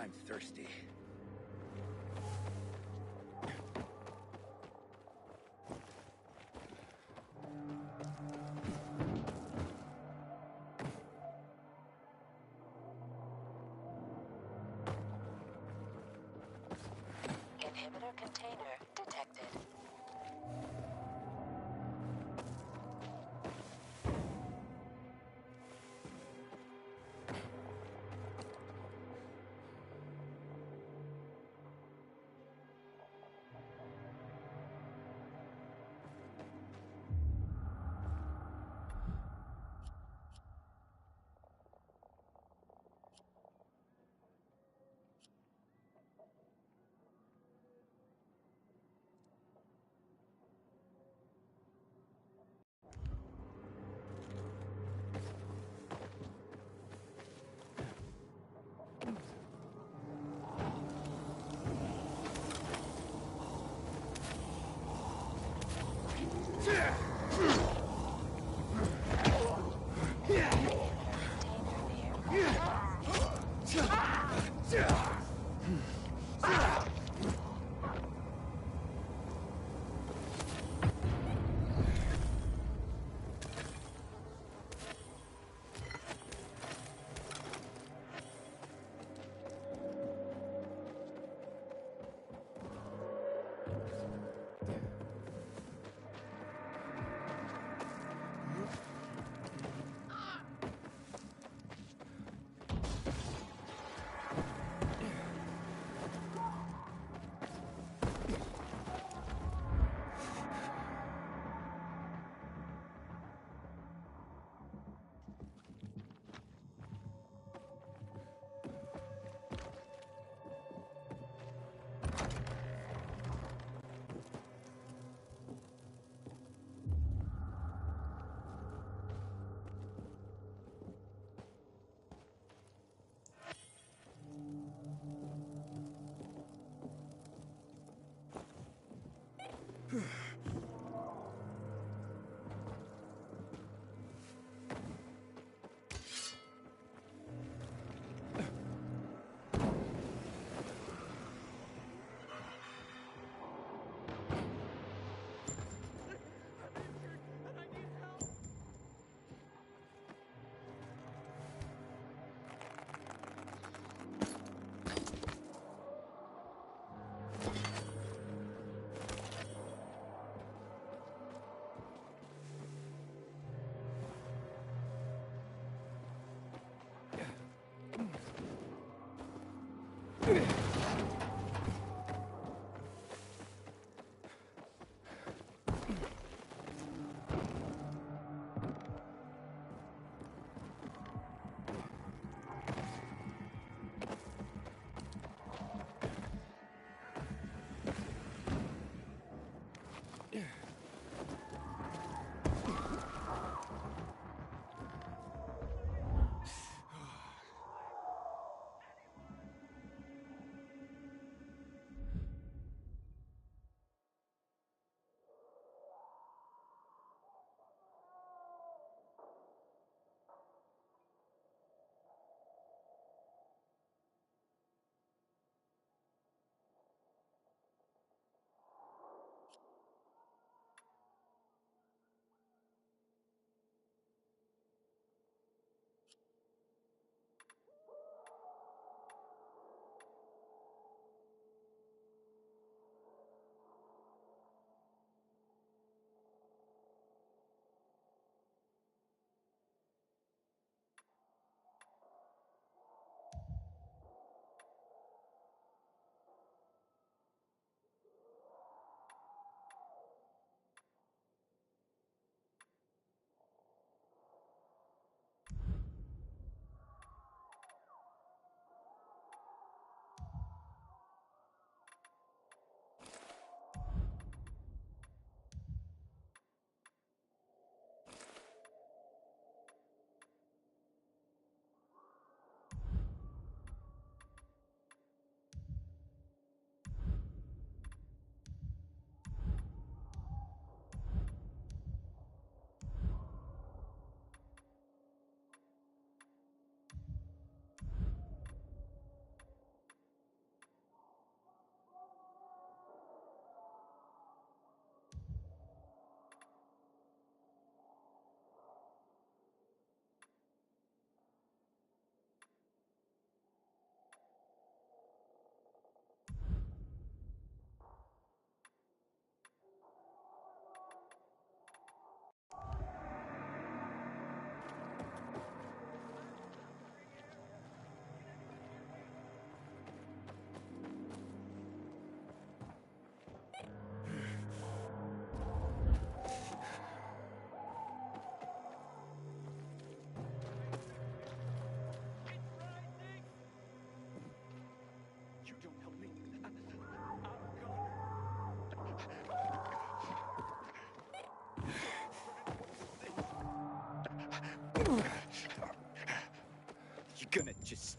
I'm thirsty. Inhibitor container detected.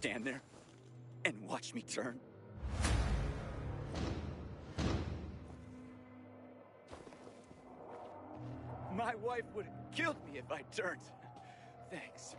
stand there and watch me turn? My wife would have killed me if I turned. Thanks.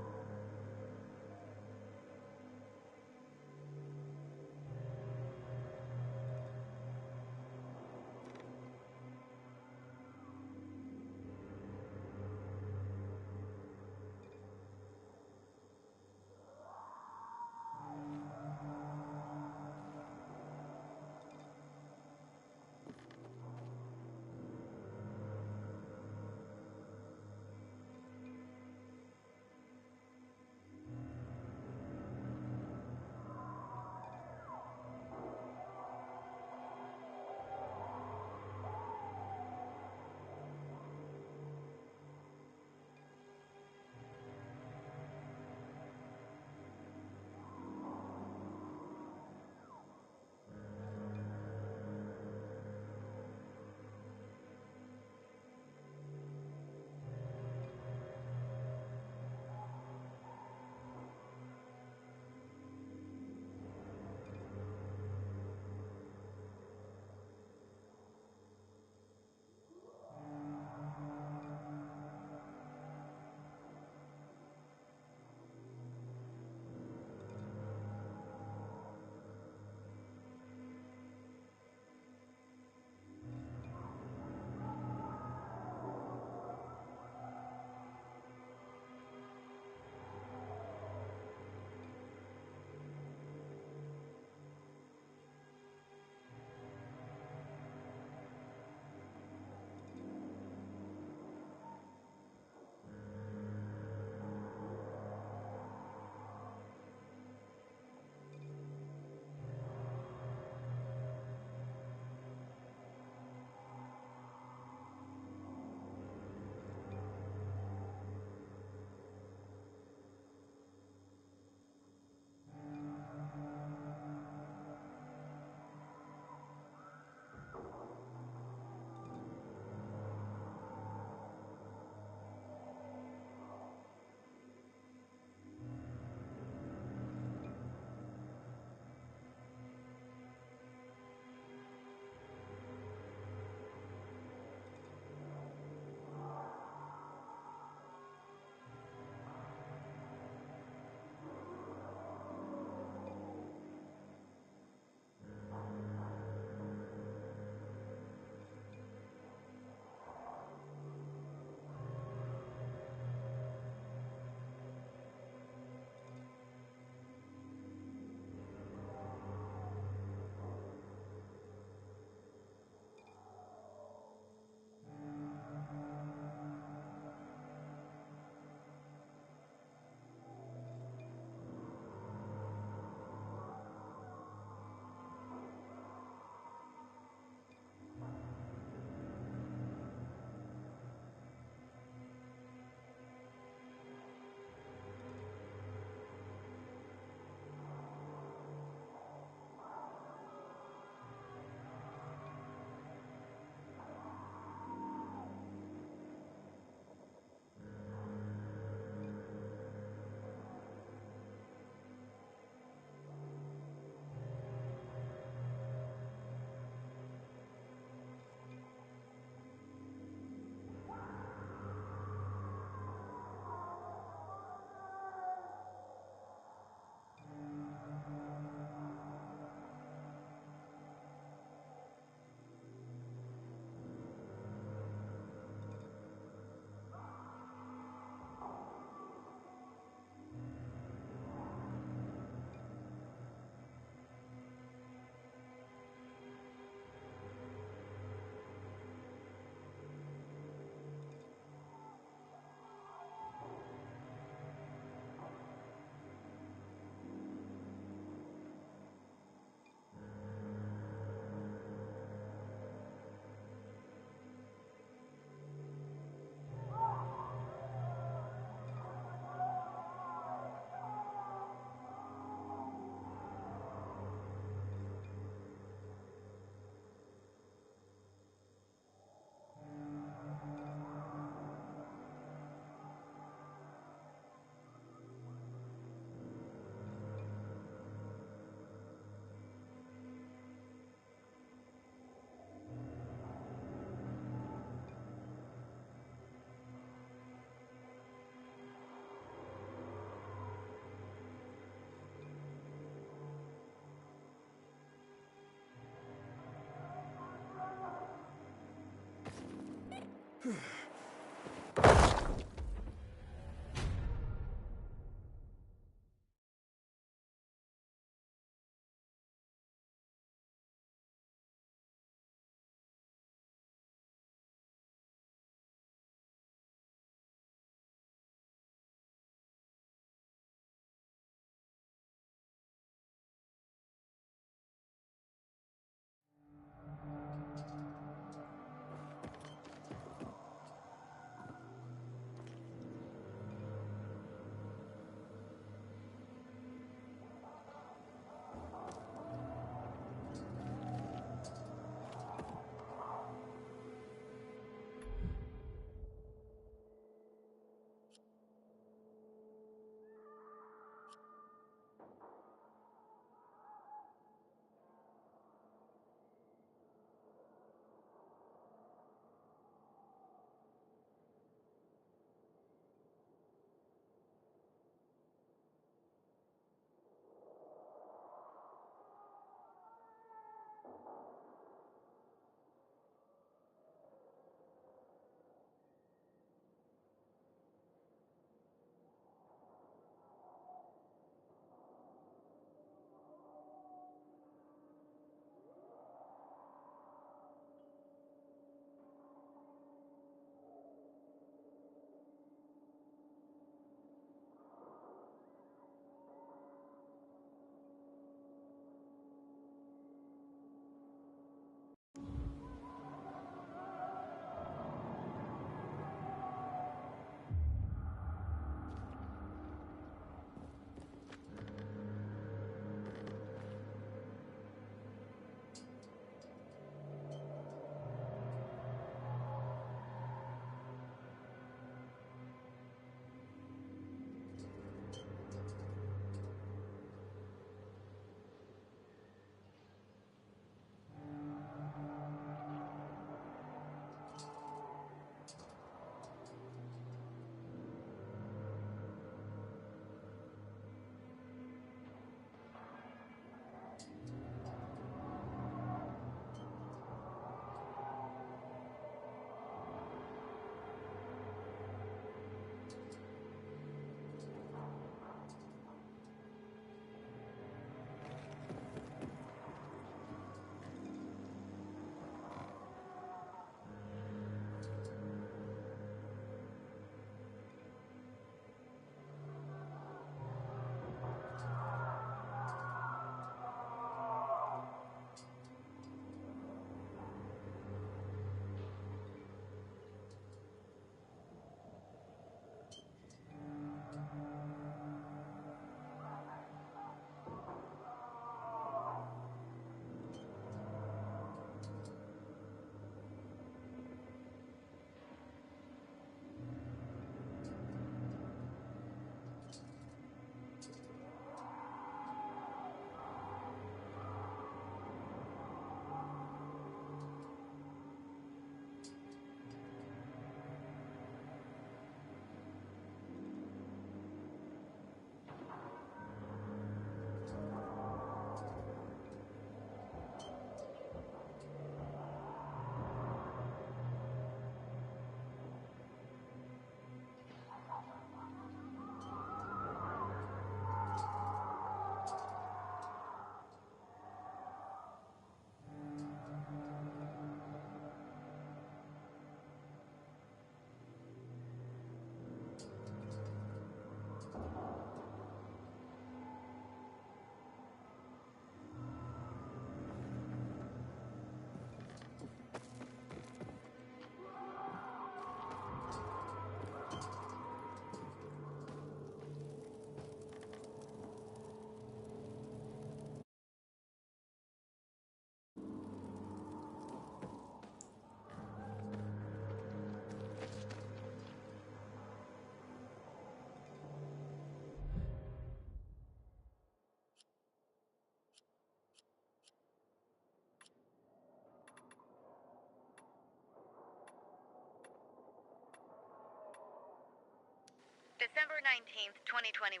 December 19th, 2021.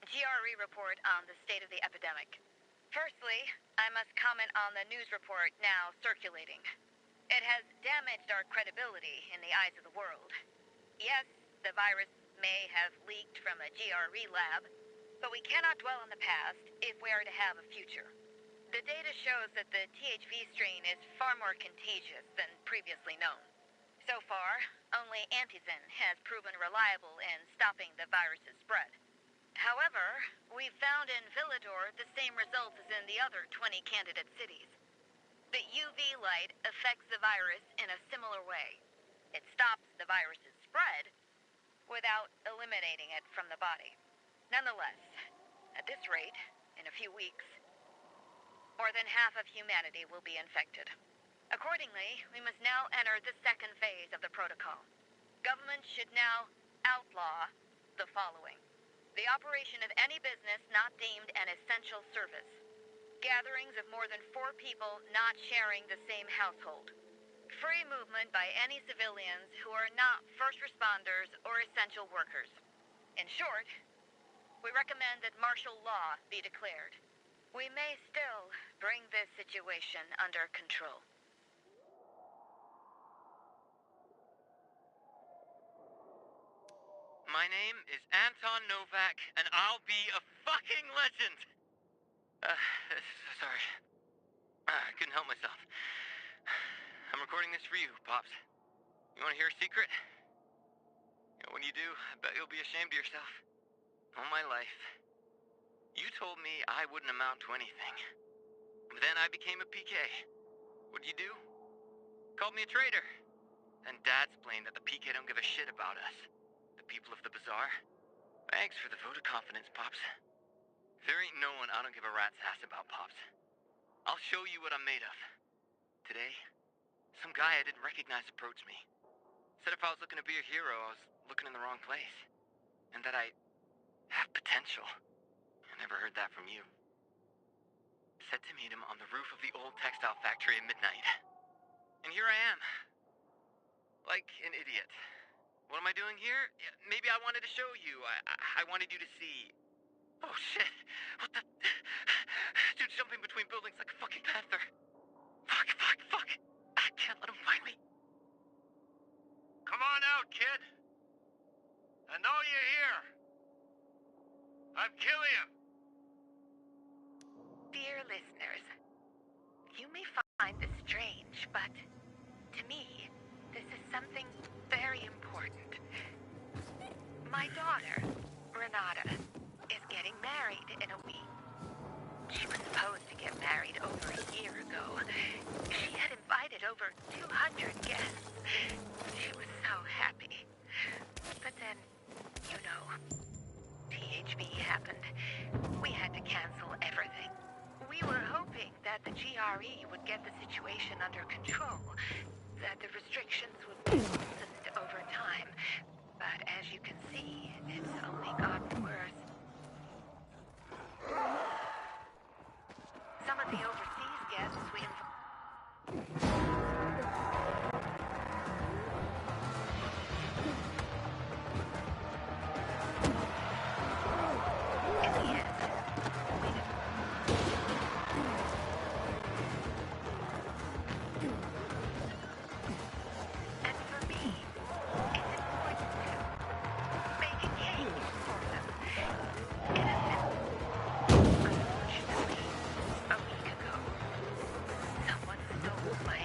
GRE report on the state of the epidemic. Firstly, I must comment on the news report now circulating. It has damaged our credibility in the eyes of the world. Yes, the virus may have leaked from a GRE lab, but we cannot dwell on the past if we are to have a future. The data shows that the THV strain is far more contagious than previously known. So far, only Antizin has proven reliable in stopping the virus's spread. However, we've found in Villador the same results as in the other 20 candidate cities. The UV light affects the virus in a similar way. It stops the virus's spread without eliminating it from the body. Nonetheless, at this rate, in a few weeks, more than half of humanity will be infected. Accordingly, we must now enter the second phase of the protocol. Government should now outlaw the following: the operation of any business not deemed an essential service. Gatherings of more than 4 people not sharing the same household. Free movement by any civilians who are not first responders or essential workers. In short, we recommend that martial law be declared. We may still bring this situation under control. My name is Anton Novak, and I'll be a fucking legend! Sorry. I couldn't help myself. I'm recording this for you, Pops. You wanna hear a secret? You know, when you do, I bet you'll be ashamed of yourself. All my life, you told me I wouldn't amount to anything. But then I became a PK. What'd you do? Called me a traitor. Then Dad explained that the PK don't give a shit about us. The people of the Bazaar. Thanks for the vote of confidence, Pops. There ain't no one I don't give a rat's ass about, Pops. I'll show you what I'm made of. Today, some guy I didn't recognize approached me. Said if I was looking to be a hero, I was looking in the wrong place. And that I have potential. I never heard that from you. Said to meet him on the roof of the old textile factory at midnight. And here I am. Like an idiot. What am I doing here? Maybe I wanted to show you. I wanted you to see. Oh shit. What the... Dude's jumping between buildings like a fucking panther. Fuck. I can't let him find me. Come on out, kid. I know you're here. I'm killing him. Dear listeners, you may find this strange, but to me, this is something very important. My daughter, Renata, is getting married in a week. She was supposed to get married over a year ago. She had invited over 200 guests. She was so happy. But then, you know, THV happened. We had to cancel everything. We were hoping that the GRE would get the situation under control, that the restrictions would be loosened over time. But as you can see, it's only gotten worse. Some of the overseas guests we in the end, and for me, it's important to make a case for them. Unfortunately, a week ago, someone stole my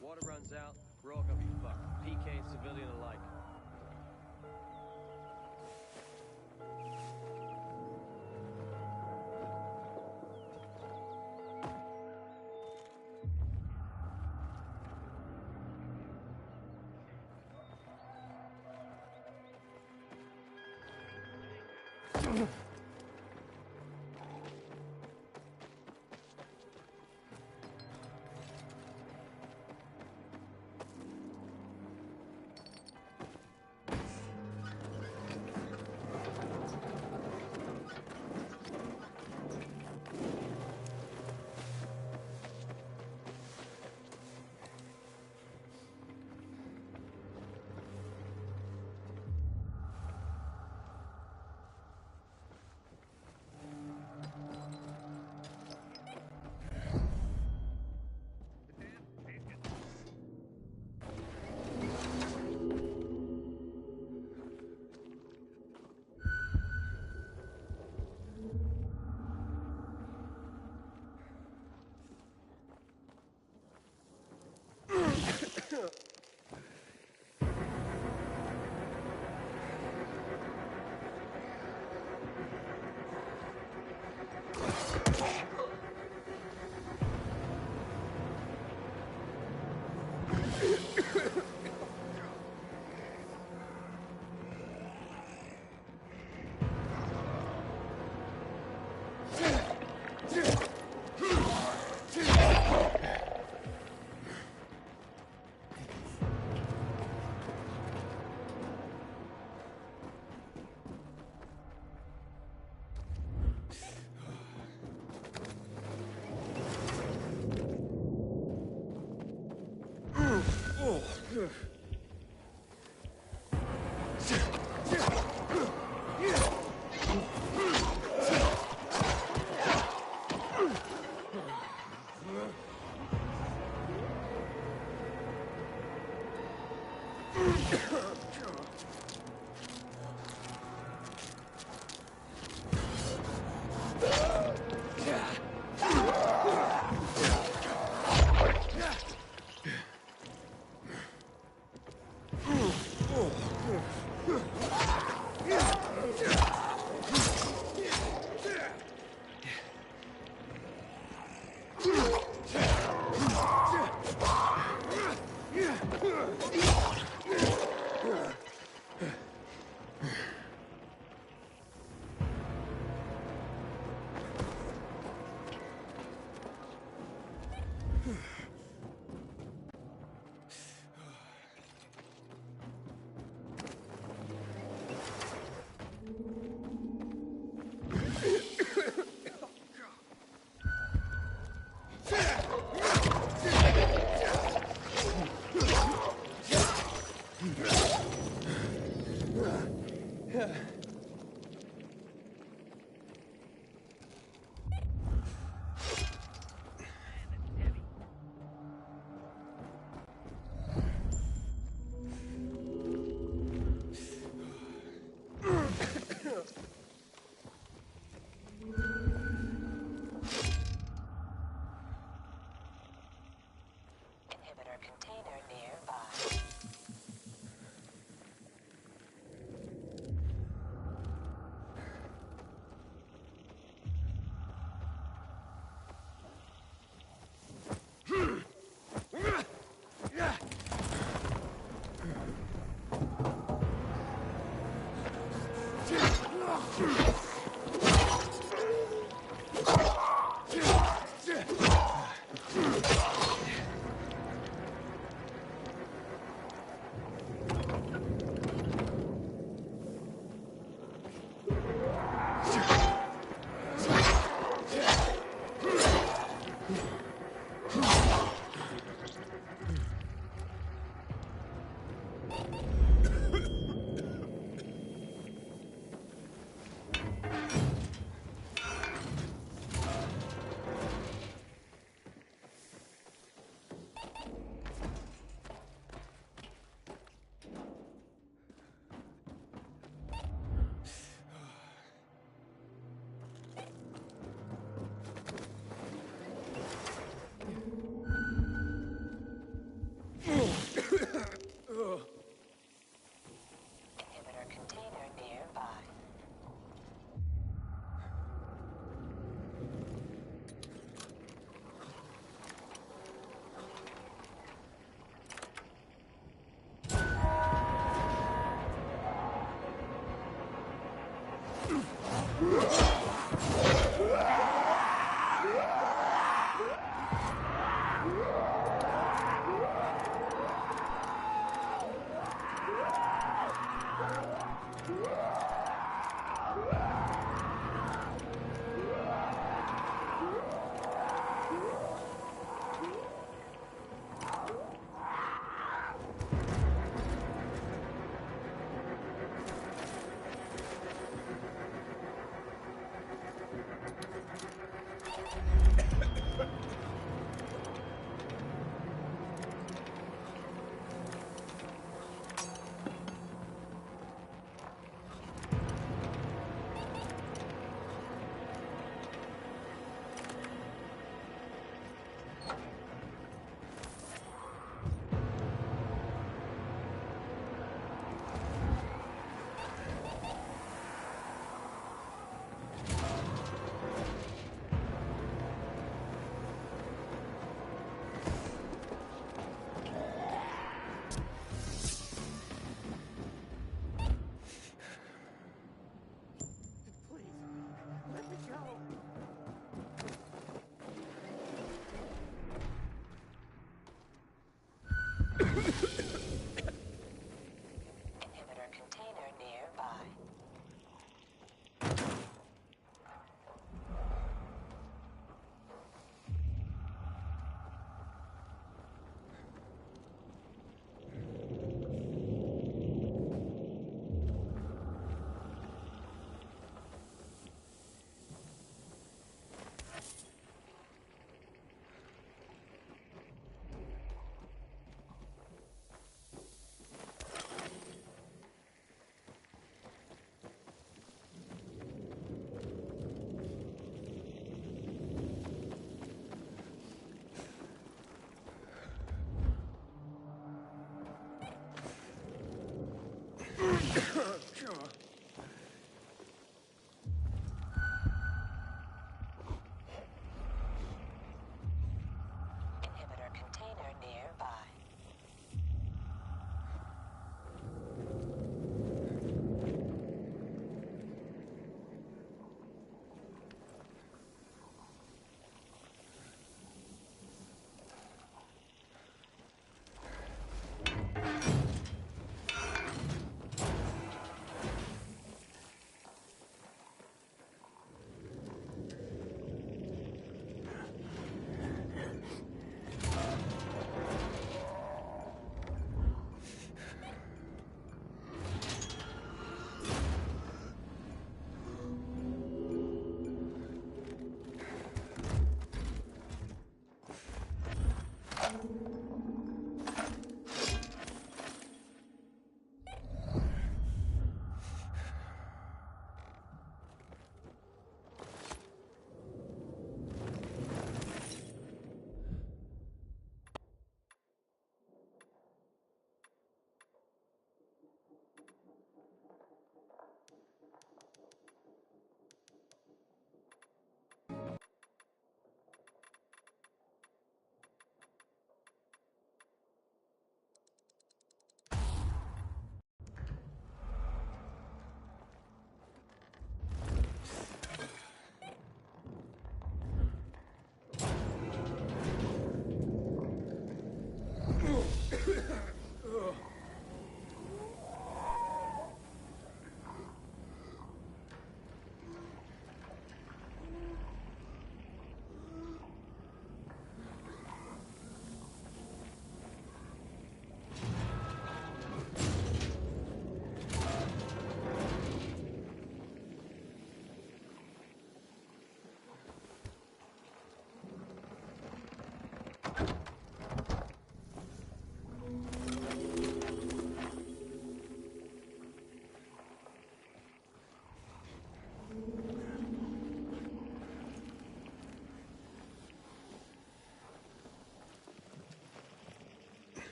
Water runs out, we're all gonna be fucked. PK and civilian alike. Inhibitor container nearby.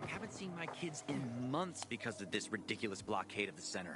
Haven't seen my kids in months because of this ridiculous blockade of the center.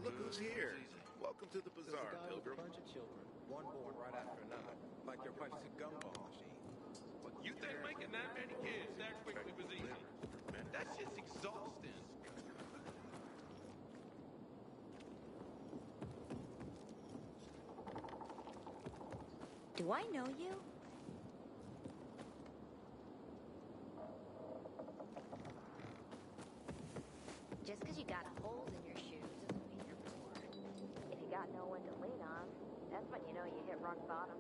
Look who's here. Welcome to the There's a bazaar, guy with a Pilgrim. bunch of children, one born right after another, like they're punching a gumball machine. You think making that many kids that quickly was easy? That shit's exhausting. Do I know you? Just because you got holes in your shoes doesn't mean you're poor. If you got no one to lean on, that's when you know you hit rock bottom.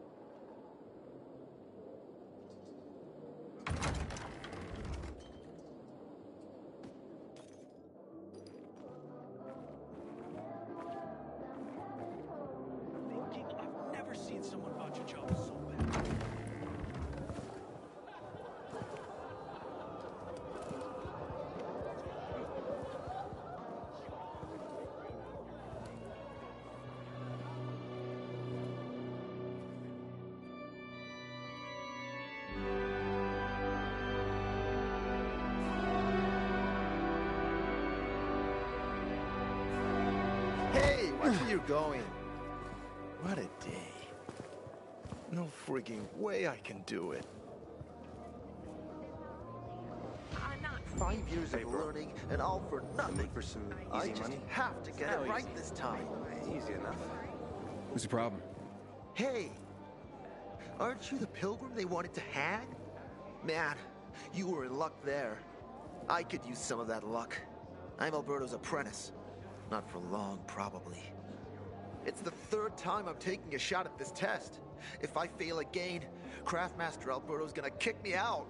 Thinking I've never seen someone botch a job so bad. Watch where you're going. What a day. No frigging way I can do it. 5 years of learning and all for nothing. For some I easy just money? have to get it right this time. Easy enough. What's the problem? Hey, aren't you the pilgrim they wanted to hang? Man, you were in luck there. I could use some of that luck. I'm Alberto's apprentice. Not for long, probably. It's the 3rd time I'm taking a shot at this test. If I fail again, Craftmaster Alberto's gonna kick me out.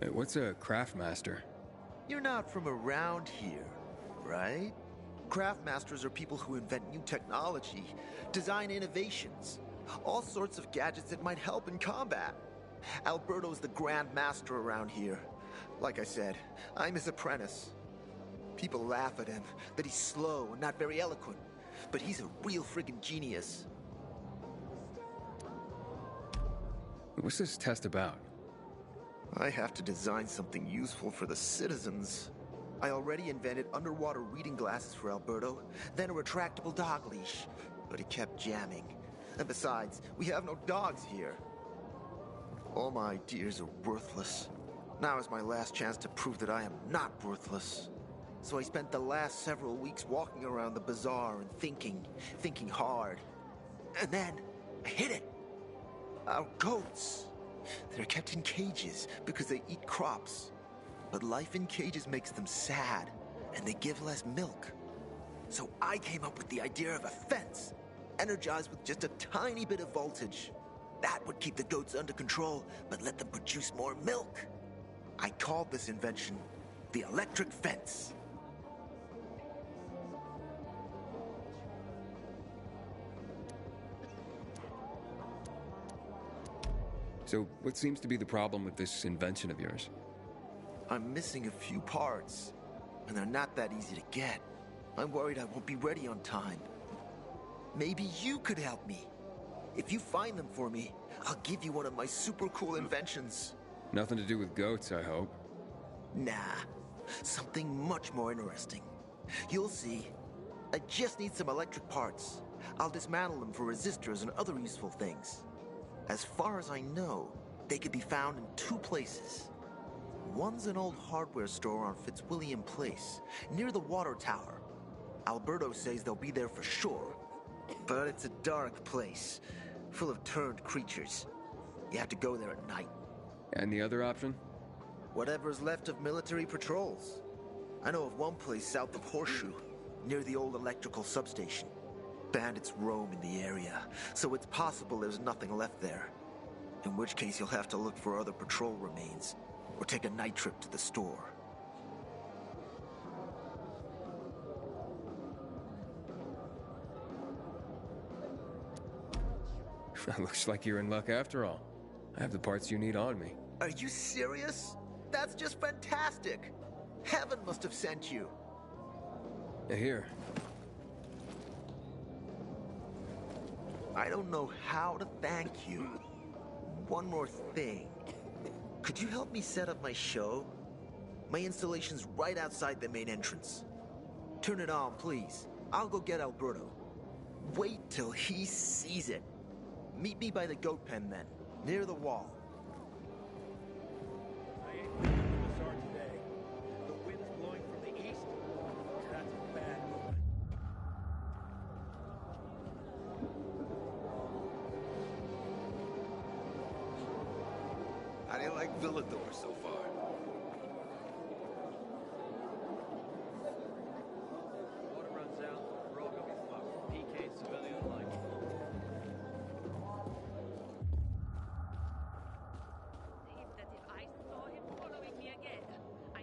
Hey, what's a craftmaster? You're not from around here, right? Craftmasters are people who invent new technology, design innovations, all sorts of gadgets that might help in combat. Alberto's the Grand Master around here. Like I said, I'm his apprentice. People laugh at him, that he's slow and not very eloquent, but he's a real friggin' genius. What's this test about? I have to design something useful for the citizens. I already invented underwater reading glasses for Alberto, then a retractable dog leash, but he kept jamming. And besides, we have no dogs here. All my ideas are worthless. Now is my last chance to prove that I am not worthless. So I spent the last several weeks walking around the bazaar and thinking hard. And then, I hit it. Our goats. They're kept in cages because they eat crops. But life in cages makes them sad, and they give less milk. So I came up with the idea of a fence, energized with just a tiny bit of voltage. That would keep the goats under control, but let them produce more milk. I called this invention the electric fence. So, what seems to be the problem with this invention of yours? I'm missing a few parts, and they're not that easy to get. I'm worried I won't be ready on time. Maybe you could help me. If you find them for me, I'll give you one of my super cool inventions. Nothing to do with goats, I hope. Nah, something much more interesting. You'll see. I just need some electric parts. I'll dismantle them for resistors and other useful things. As far as I know, they could be found in 2 places. One's an old hardware store on Fitzwilliam Place, near the water tower. Alberto says they'll be there for sure. But it's a dark place, full of turned creatures. You have to go there at night. And the other option? Whatever's left of military patrols. I know of one place south of Horseshoe, near the old electrical substation. Bandits roam in the area, so it's possible there's nothing left there. In which case you'll have to look for other patrol remains, or take a night trip to the store. Looks like you're in luck after all. I have the parts you need on me. Are you serious? That's just fantastic! Heaven must have sent you. Here. I don't know how to thank you. One more thing. Could you help me set up my show? My installation's right outside the main entrance. Turn it on, please. I'll go get Alberto. Wait till he sees it. Meet me by the goat pen then, near the wall. I ain't leaving the bazaar today. The wind's blowing from the east. That's a bad omen. How do you like Villador so far? Water runs out, we're all gonna be fucked. PK civilian alike. That if I saw him following me again, I...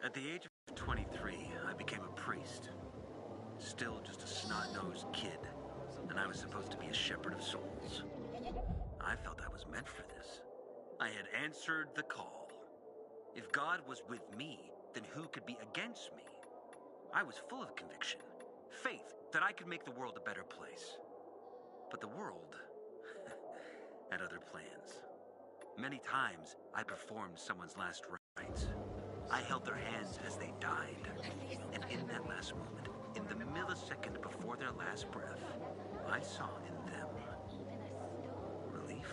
At the age of 23, I became a priest. Still just a snot-nosed kid, and I was supposed to be a shepherd of souls. I felt I was meant for this. I had answered the call. If God was with me, then who could be against me? I was full of conviction, faith that I could make the world a better place. But the world had other plans. Many times, I performed someone's last rites. I held their hands as they died. And in that last moment, in the millisecond before their last breath, I saw in them relief.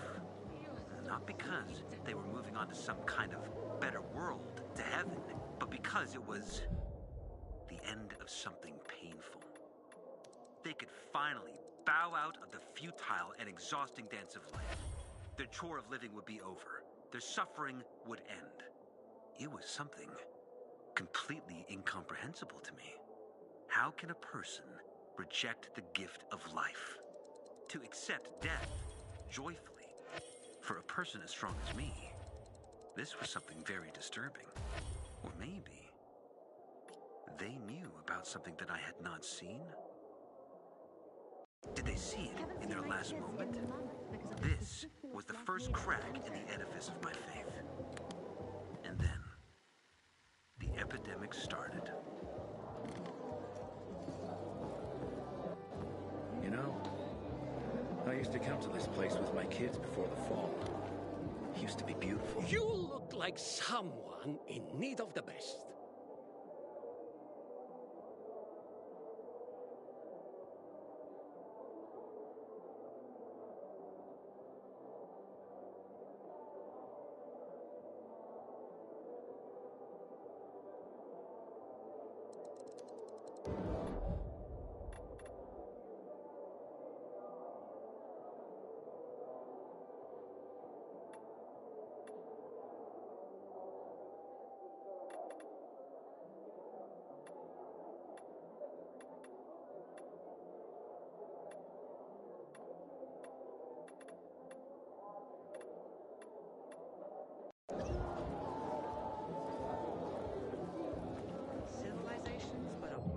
Not because they were moving on to some kind of better world, to heaven, but because it was the end of something painful. They could finally bow out of the futile and exhausting dance of life. Their chore of living would be over. Their suffering would end. It was something completely incomprehensible to me. How can a person reject the gift of life? To accept death joyfully. For a person as strong as me, this was something very disturbing. Or maybe they knew about something that I had not seen? Did they see it in their last moment? This was the first crack in the edifice of my faith. And then, the epidemic started. You know, I used to come to this place with my kids before the fall. It used to be beautiful. You look like someone in need of the best.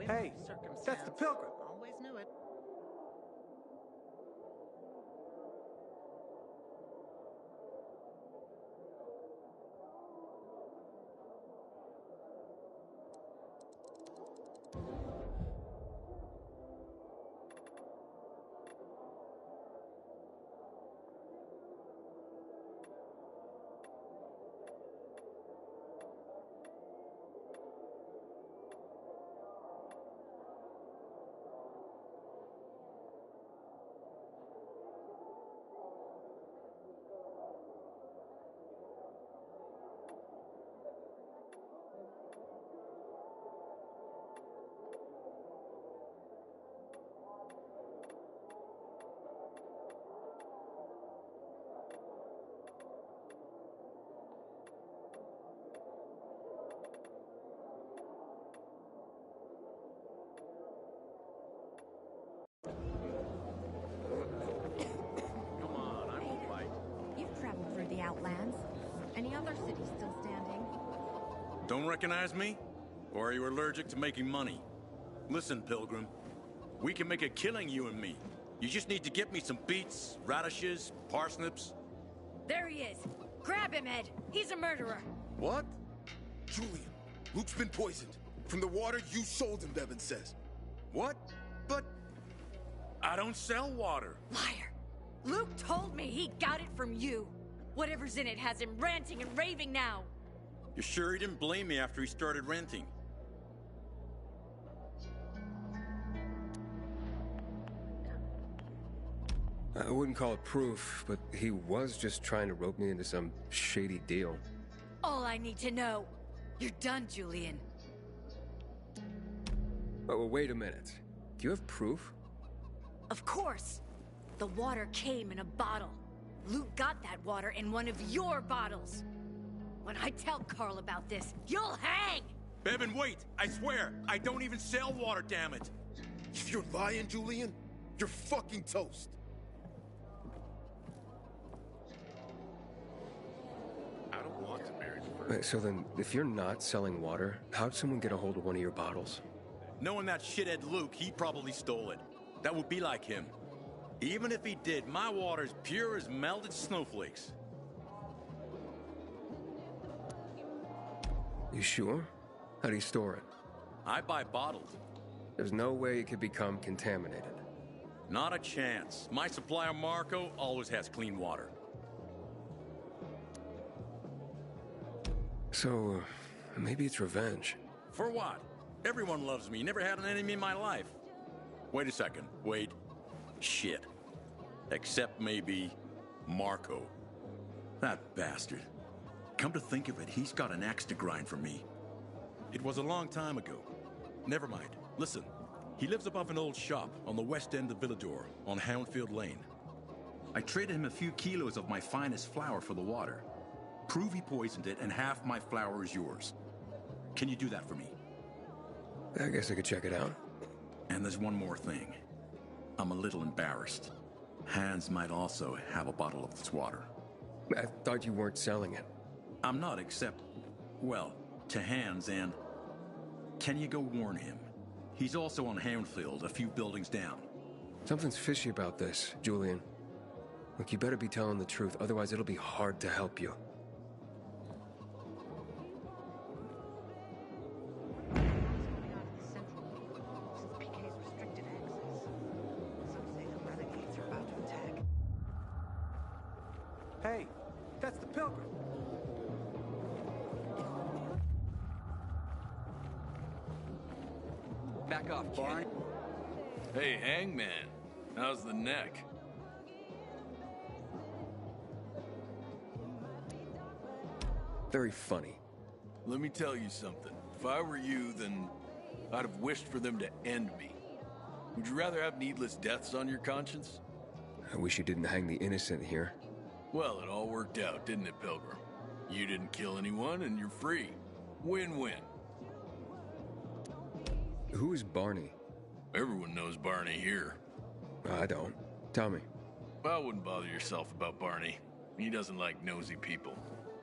Hey, that's the Pilgrim. Always knew it. The Outlands. Any other cities still standing? Don't recognize me? Or are you allergic to making money? Listen, Pilgrim. We can make a killing, you and me. You just need to get me some beets, radishes, parsnips. There he is. Grab him, Ed. He's a murderer. What? Julian, Luke's been poisoned. From the water you sold him, Bevan says. What? But I don't sell water. Liar. Luke told me he got it from you. Whatever's in it has him ranting and raving now. You sure he didn't blame me after he started ranting? I wouldn't call it proof, but he was just trying to rope me into some shady deal. All I need to know. You're done, Julian. Oh, well, wait a minute. Do you have proof? Of course. The water came in a bottle. Luke got that water in one of your bottles. When I tell Carl about this, you'll hang! Bevan, wait! I swear, I don't even sell water, damn it! If you're lying, Julian, you're fucking toast. I don't want to marry the Wait, so then, if you're not selling water, how'd someone get a hold of one of your bottles? Knowing that shithead Luke, he probably stole it. That would be like him. Even if he did, my water's pure as melted snowflakes. You sure? How do you store it? I buy bottled. There's no way it could become contaminated. Not a chance. My supplier, Marco, always has clean water. So, maybe it's revenge. For what? Everyone loves me. Never had an enemy in my life. Wait a second. Wait. Shit. Except maybe Marco. That bastard. Come to think of it, he's got an axe to grind for me. It was a long time ago. Never mind. Listen. He lives above an old shop on the west end of Villador, on Houndfield Lane. I traded him a few kilos of my finest flour for the water. Prove he poisoned it, and half my flour is yours. Can you do that for me? I guess I could check it out. And there's one more thing. I'm a little embarrassed. Hans might also have a bottle of this water. I thought you weren't selling it. I'm not, except, well, to Hans, and... Can you go warn him? He's also on Houndfield, a few buildings down. Something's fishy about this, Julian. Look, you better be telling the truth, otherwise it'll be hard to help you. Hey, that's the Pilgrim. Back off, Barney. Hey, Hangman. How's the neck? Very funny. Let me tell you something. If I were you, then I'd have wished for them to end me. Would you rather have needless deaths on your conscience? I wish you didn't hang the innocent here. Well, it all worked out, didn't it, Pilgrim? You didn't kill anyone, and you're free. Win-win. Who is Barney? Everyone knows Barney here. I don't. Tell me. I wouldn't bother yourself about Barney. He doesn't like nosy people.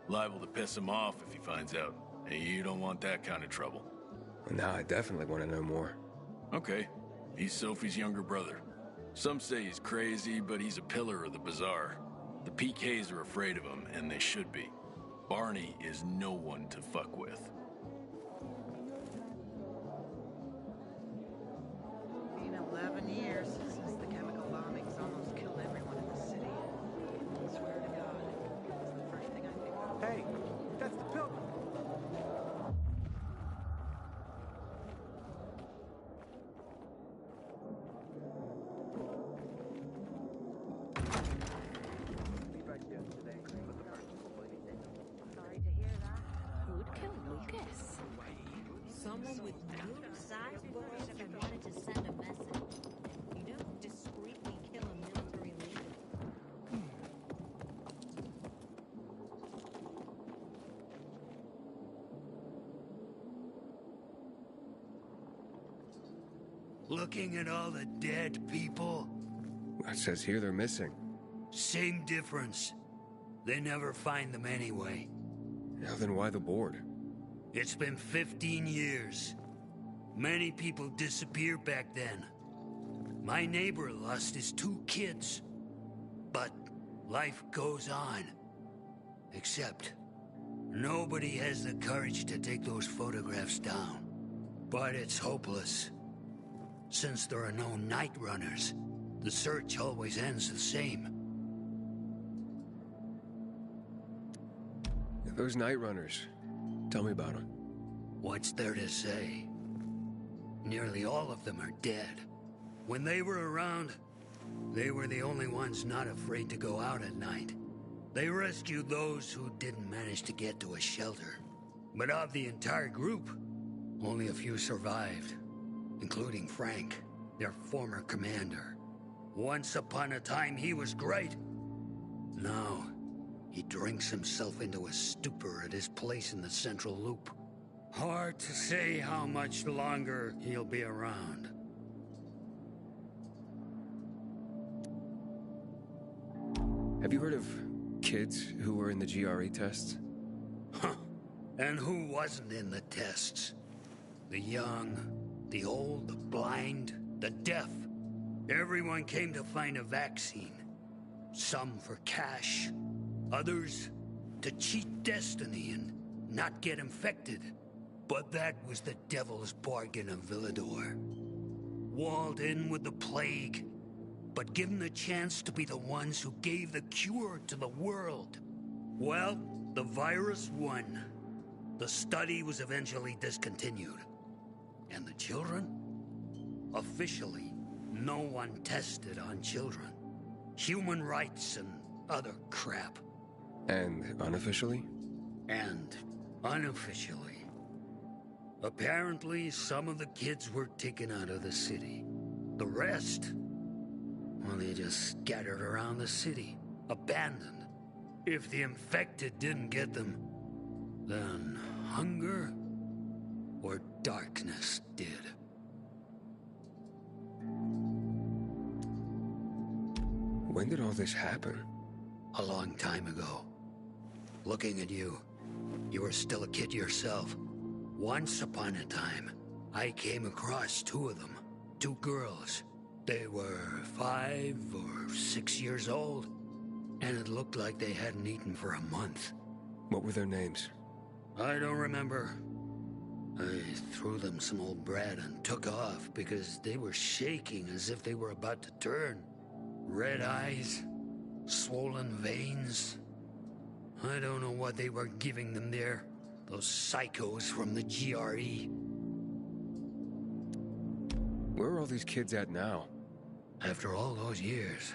Liable to piss him off if he finds out. Hey, you don't want that kind of trouble. Now I definitely want to know more. Okay. He's Sophie's younger brother. Some say he's crazy, but he's a pillar of the bazaar. The PKs are afraid of him, and they should be. Barney is no one to fuck with. Been 11 years since the chemical bombings almost killed everyone in the city. I swear to God, it's the first thing I think of. Hey, that's the Pilgrim. Sorry to hear that. Who'd kill Lucas? Someone with blue-sized balls who wanted to send a message. You don't discreetly kill a military leader. Looking at all the dead people? It says here they're missing. Same difference. They never find them anyway. Now then why the board? It's been 15 years. Many people disappeared back then. My neighbor lost his 2 kids. But life goes on. Except, nobody has the courage to take those photographs down. But it's hopeless. Since there are no night runners, the search always ends the same. Those night runners. Tell me about them. What's there to say? Nearly all of them are dead. When they were around, they were the only ones not afraid to go out at night. They rescued those who didn't manage to get to a shelter. But of the entire group, only a few survived, including Frank, their former commander. Once upon a time, he was great. Now, he drinks himself into a stupor at his place in the Central Loop. Hard to say how much longer he'll be around. Have you heard of kids who were in the GRE tests? Huh. And who wasn't in the tests? The young, the old, the blind, the deaf. Everyone came to find a vaccine. Some for cash. Others to cheat destiny and not get infected. But that was the devil's bargain of Villador. Walled in with the plague, but given the chance to be the ones who gave the cure to the world. Well, the virus won. The study was eventually discontinued. And the children? Officially, no one tested on children. Human rights and other crap. And unofficially? And unofficially. Apparently, some of the kids were taken out of the city. The rest, well, they just scattered around the city, abandoned. If the infected didn't get them, then hunger or darkness did. When did all this happen? A long time ago. Looking at you, you were still a kid yourself. Once upon a time, I came across two of them. Two girls. They were 5 or 6 years old, and it looked like they hadn't eaten for a month. What were their names? I don't remember. I threw them some old bread and took off because they were shaking as if they were about to turn. Red eyes, swollen veins. I don't know what they were giving them there. Those psychos from the GRE. Where are all these kids at now? After all those years,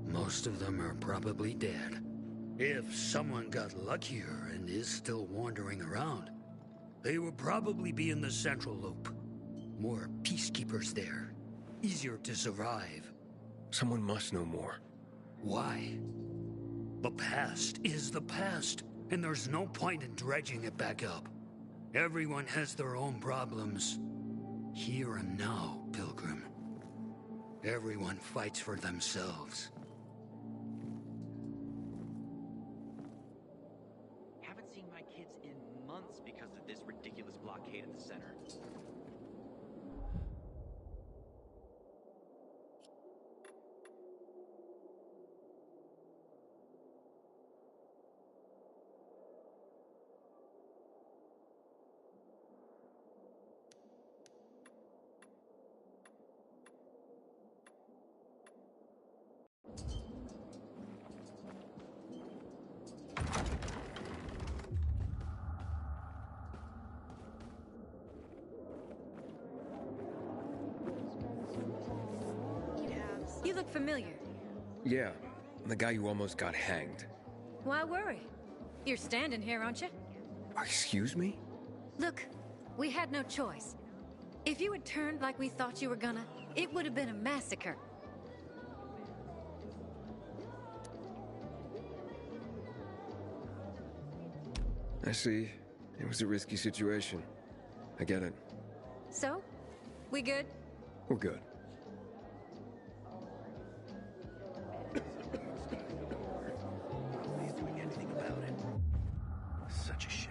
most of them are probably dead. If someone got luckier and is still wandering around, they would probably be in the Central Loop. More peacekeepers there. Easier to survive. Someone must know more. Why? The past is the past, and there's no point in dredging it back up. Everyone has their own problems. Here and now, Pilgrim. Everyone fights for themselves. Haven't seen my kids in months because of this ridiculous blockade at the center. You look familiar. Yeah, the guy who almost got hanged. Why worry? You're standing here, aren't you? Excuse me? Look, we had no choice. If you had turned like we thought you were gonna, it would have been a massacre. I see. It was a risky situation. I get it. So? We good? We're good. Nobody's doing anything about it. Such a shame.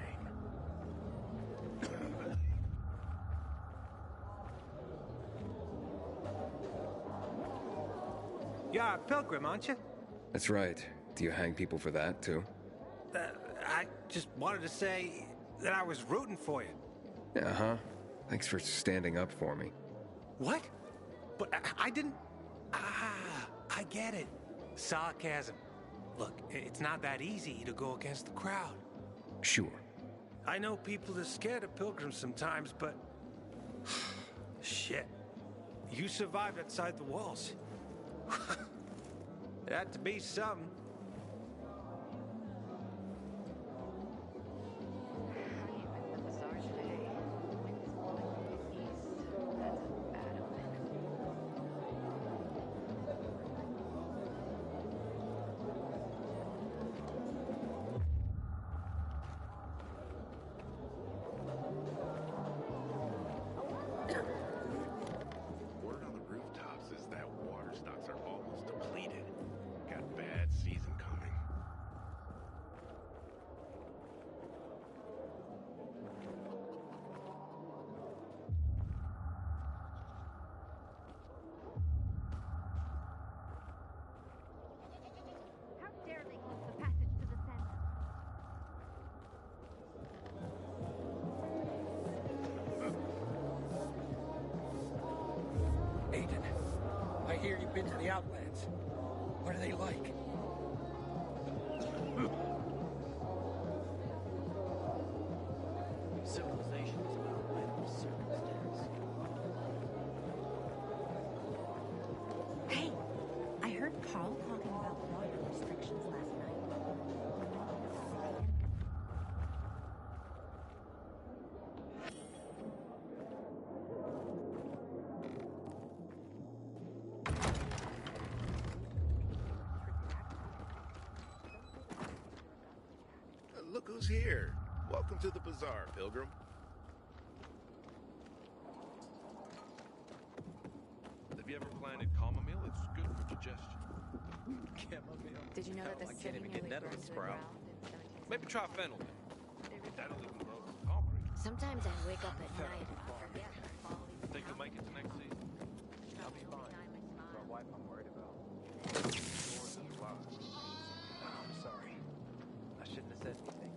You're a pilgrim, aren't you? That's right. Do you hang people for that, too? I just wanted to say that I was rooting for you. Uh-huh. Thanks for standing up for me. What? But I didn't... Ah, I get it. Sarcasm. Look, it's not that easy to go against the crowd. Sure. I know people are scared of pilgrims sometimes, but... Shit. You survived outside the walls. It had to be something. Word on the rooftops is that water stocks are almost depleted. Got bad seasonal you've been to the Outlands. What are they like? Civilization is about random circumstance. Hey, I heard Carl talking about water restrictions last night. Look who's here. Welcome to the bazaar, Pilgrim. Have you ever planted chamomile? It's good for digestion. Chamomile. Did you know that the I can't city even nearly get that on burned to the sprout. ground in 17? Maybe try fennel then. That'll even grow some concrete. Sometimes I wake up at night and forget. Think you'll make it to next season? I'll be fine. My wife I'm worried about. Yours is alive. I'm sorry. I shouldn't have said anything.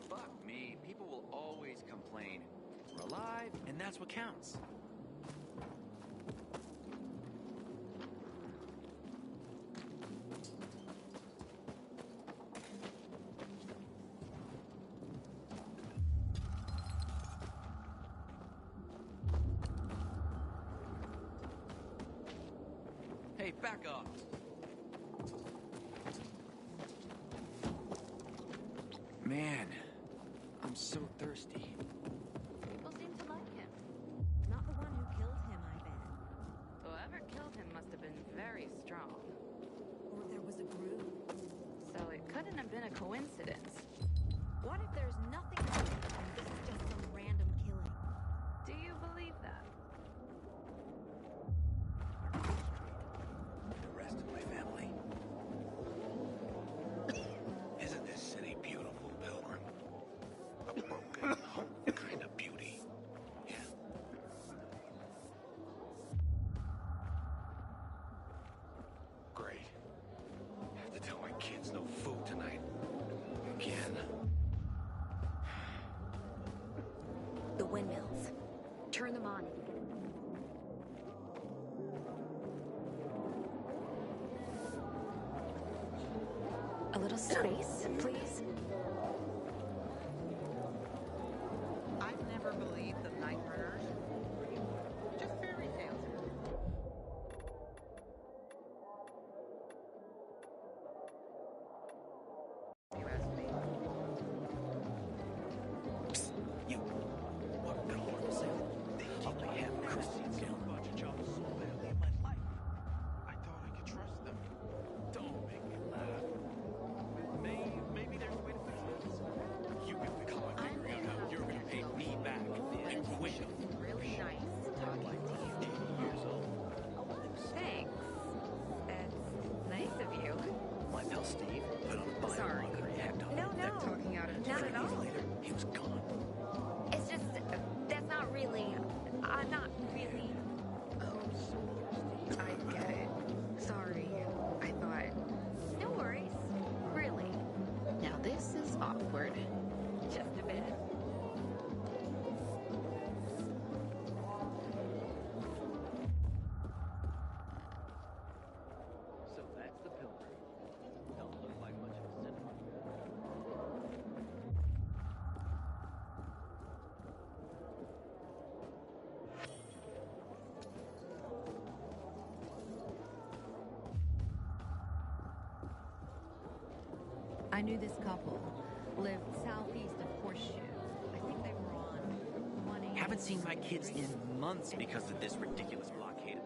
Fuck me. People will always complain. We're alive, and that's what counts. Hey, back off. Man, I'm so thirsty. People seem to like him. Not the one who killed him, I bet. Whoever killed him must have been very strong. Or there was a group. So it couldn't have been a coincidence. What if there's nothing to it and this is just some random killing? Do you believe that? The rest of my family. Isn't this city beautiful, Pilgrim? A broken home kind of beauty. Yeah. Great. Have to tell my kids no food tonight. Again. The windmills. Turn them on. A little space, please. I've never believed the night runners. Just fairy tales. You ask me. You. What the Lord said? They keep me half Christians down. Bunch of jobs so badly in my life. I thought I could trust them. Don't make me laugh. Maybe there's a way to fix this. You got the clock figuring out how you're gonna pay me back. And quick. Really nice talking to you. 80 years old. Thanks. That's nice of you. My pal Steve put on a Sorry. biomarker he hacked on. No, They're talking out of Not at Years all. later, he was gone. It's just, that's not really, I'm not really. I get it. Sorry. I thought. No worries. Really. Now this is awkward. Just a bit. So that's the Pilgrim. Don't look like much of a cinema. I knew this couple. Lived southeast of Horseshoe. I think they were on 180. Haven't seen my kids in months because of this ridiculous blockade.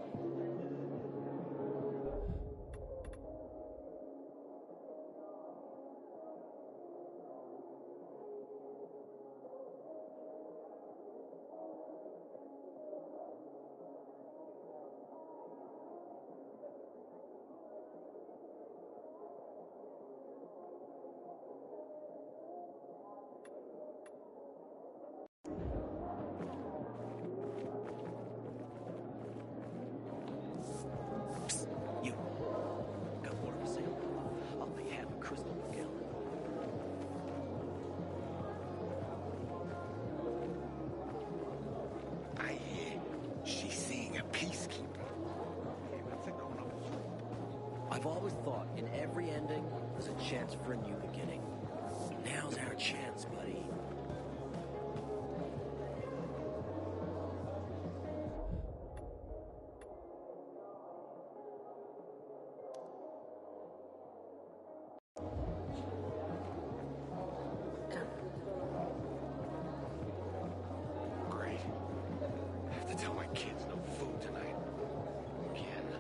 a peacekeeper. I've always thought in every ending, there's a chance for a new beginning. Now's our chance, buddy. Great. I have to tell my kids no food tonight. Again.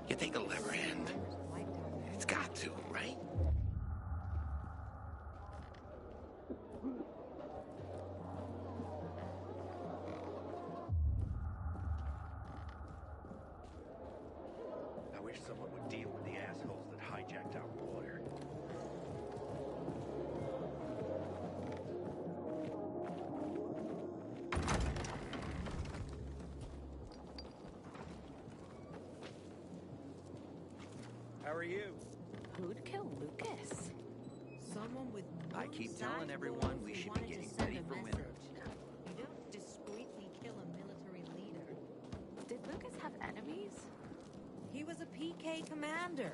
You think it'll ever end? It's got to, right? I wish someone would deal with the assholes that hijacked our water. How are you? Who'd kill Lucas? Someone with I keep telling moon-sized everyone goals we who should be wanted to getting send ready a for message. winter. You don't discreetly kill a military leader. Did Lucas have enemies? He was a PK commander.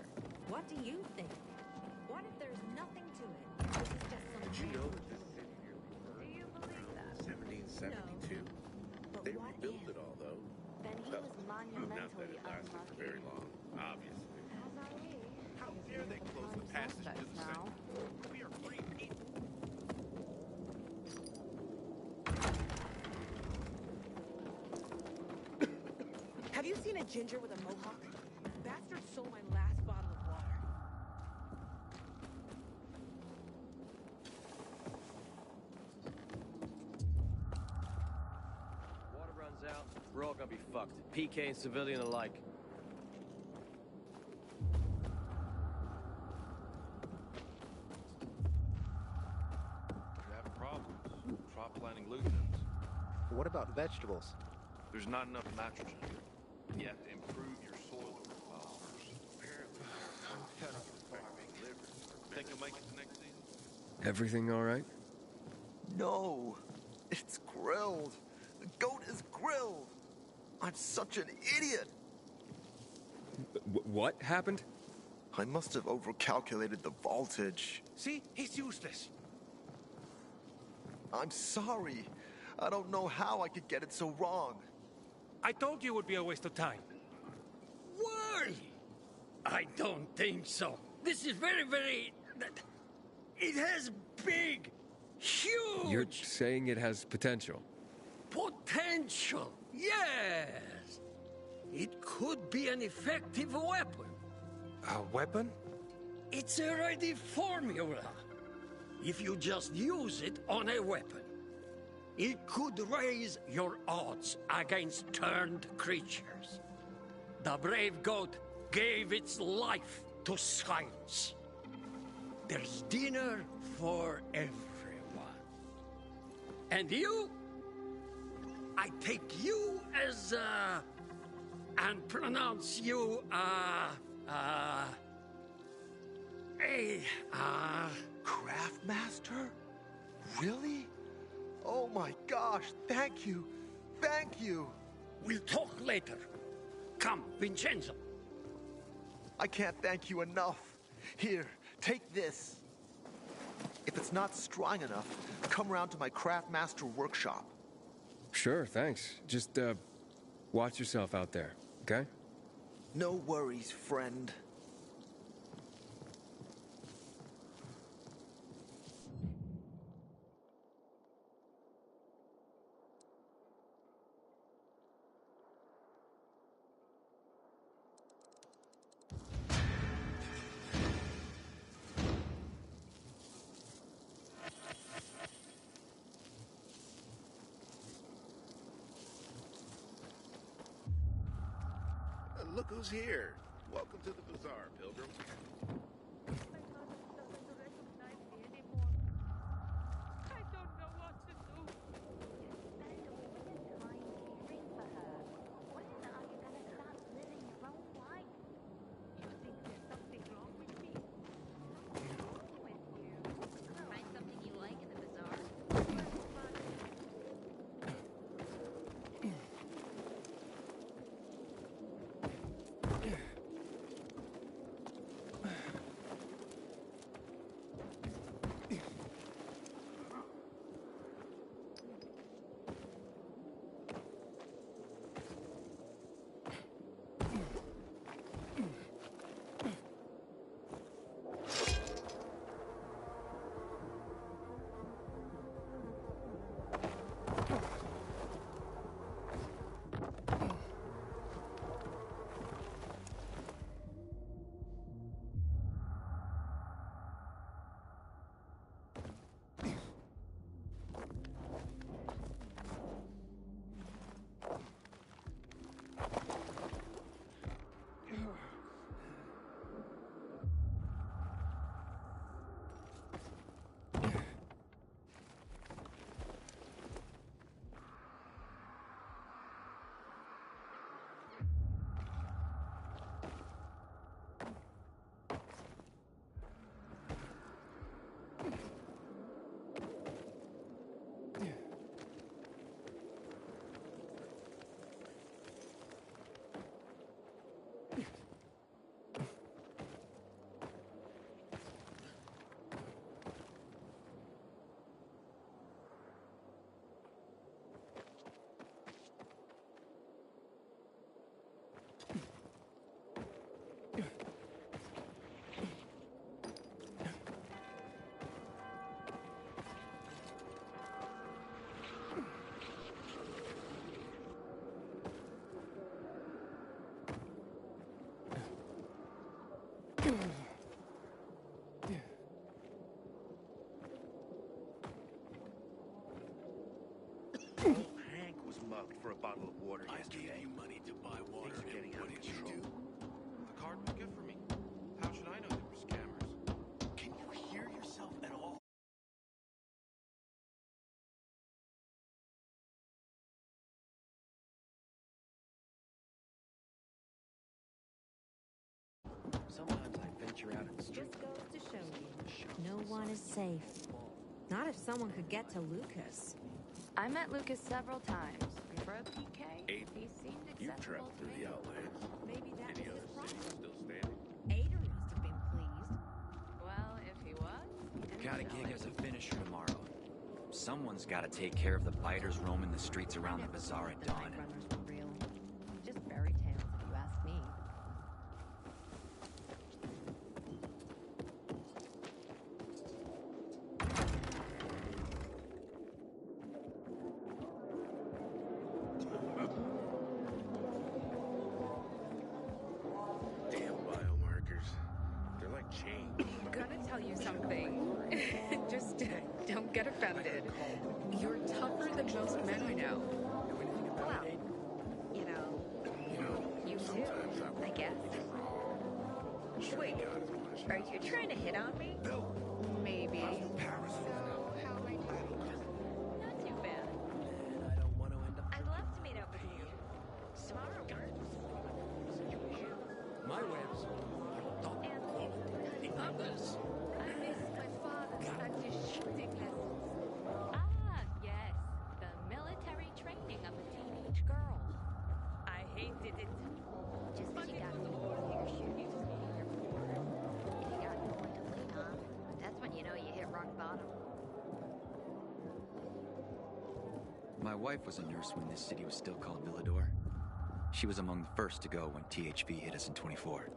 What do you think? What if there's nothing to it? This is just some Did you know man- that this city here was Do you believe that? 1772? But They what rebuilt if? it all, though. Then he Well, was not that monumentally it lasted for unlucky. very long, obviously. How dare they close the passage to the now. city? We are free people. Have you seen a ginger with a mohawk? Bastard stole my last bottle of water. Water runs out, we're all gonna be fucked. PK and civilian alike. You're having problems. Try planting lutins. What about vegetables? There's not enough nitrogen. You have to improve your soil first. Think you'll make it the next season? Everything all right? No, it's grilled. The goat is grilled. I'm such an idiot. What happened? I must have overcalculated the voltage. See? He's useless. I'm sorry. I don't know how I could get it so wrong. I told you it would be a waste of time. Why? I don't think so. This is very... It has big, huge... You're saying it has potential. Potential, yes. It could be an effective weapon. A weapon? It's a ready formula. If you just use it on a weapon, it could raise your odds against turned creatures. The brave goat gave its life to science. There's dinner for everyone. And you? I take you as, and pronounce you, Craftmaster? Really? Oh my gosh, thank you. Thank you. We'll talk later. Come, Vincenzo. I can't thank you enough. Here, take this. If it's not strong enough, come round to my Craftmaster workshop. Sure, thanks. Just, watch yourself out there, okay? No worries, friend. look who's here. Welcome to the bazaar, Pilgrim. Find something you like in the bazaar. Hank was mugged for a bottle of water yesterday. I gave you money to buy water. Things are getting out of You control. do? The card was good for me. How should I know they were scammers? Can you hear yourself at all? Sometimes I venture out in the street. Just goes to show you, no one is safe. Not if someone could get to Lucas. I met Lucas several times, and for a PK, Aiden, he seemed You've acceptable traveled to through me. the Outlands. Maybe that Any was other his problem. cities still standing? Aiden must have been pleased. Well, if he was, he didn't Got a show gig it. as a finisher tomorrow. Someone's got to take care of the biters roaming the streets around the bazaar at dawn. Night runners were real. Just fairy tales, if you ask me. Damn biomarkers. They're like chains. Gonna tell you something. Just don't get offended. You're tougher than most men I know. Well, you know, you too, I guess. Wait, are you trying to hit on me? Maybe. Not too bad. And I don't want to end up. I'd love to meet up with you. Tomorrow works. My webs are top quality. The others. I miss my father. Such a shooting lessons. Ah, yes. The military training of a teenage girl. I hated it. Just because you got your shoes doesn't mean you're poor. If you got no one to lean on, that's when you know you hit rock bottom. My wife was a nurse when this city was still called Villador. She was among the first to go when THV hit us in 24.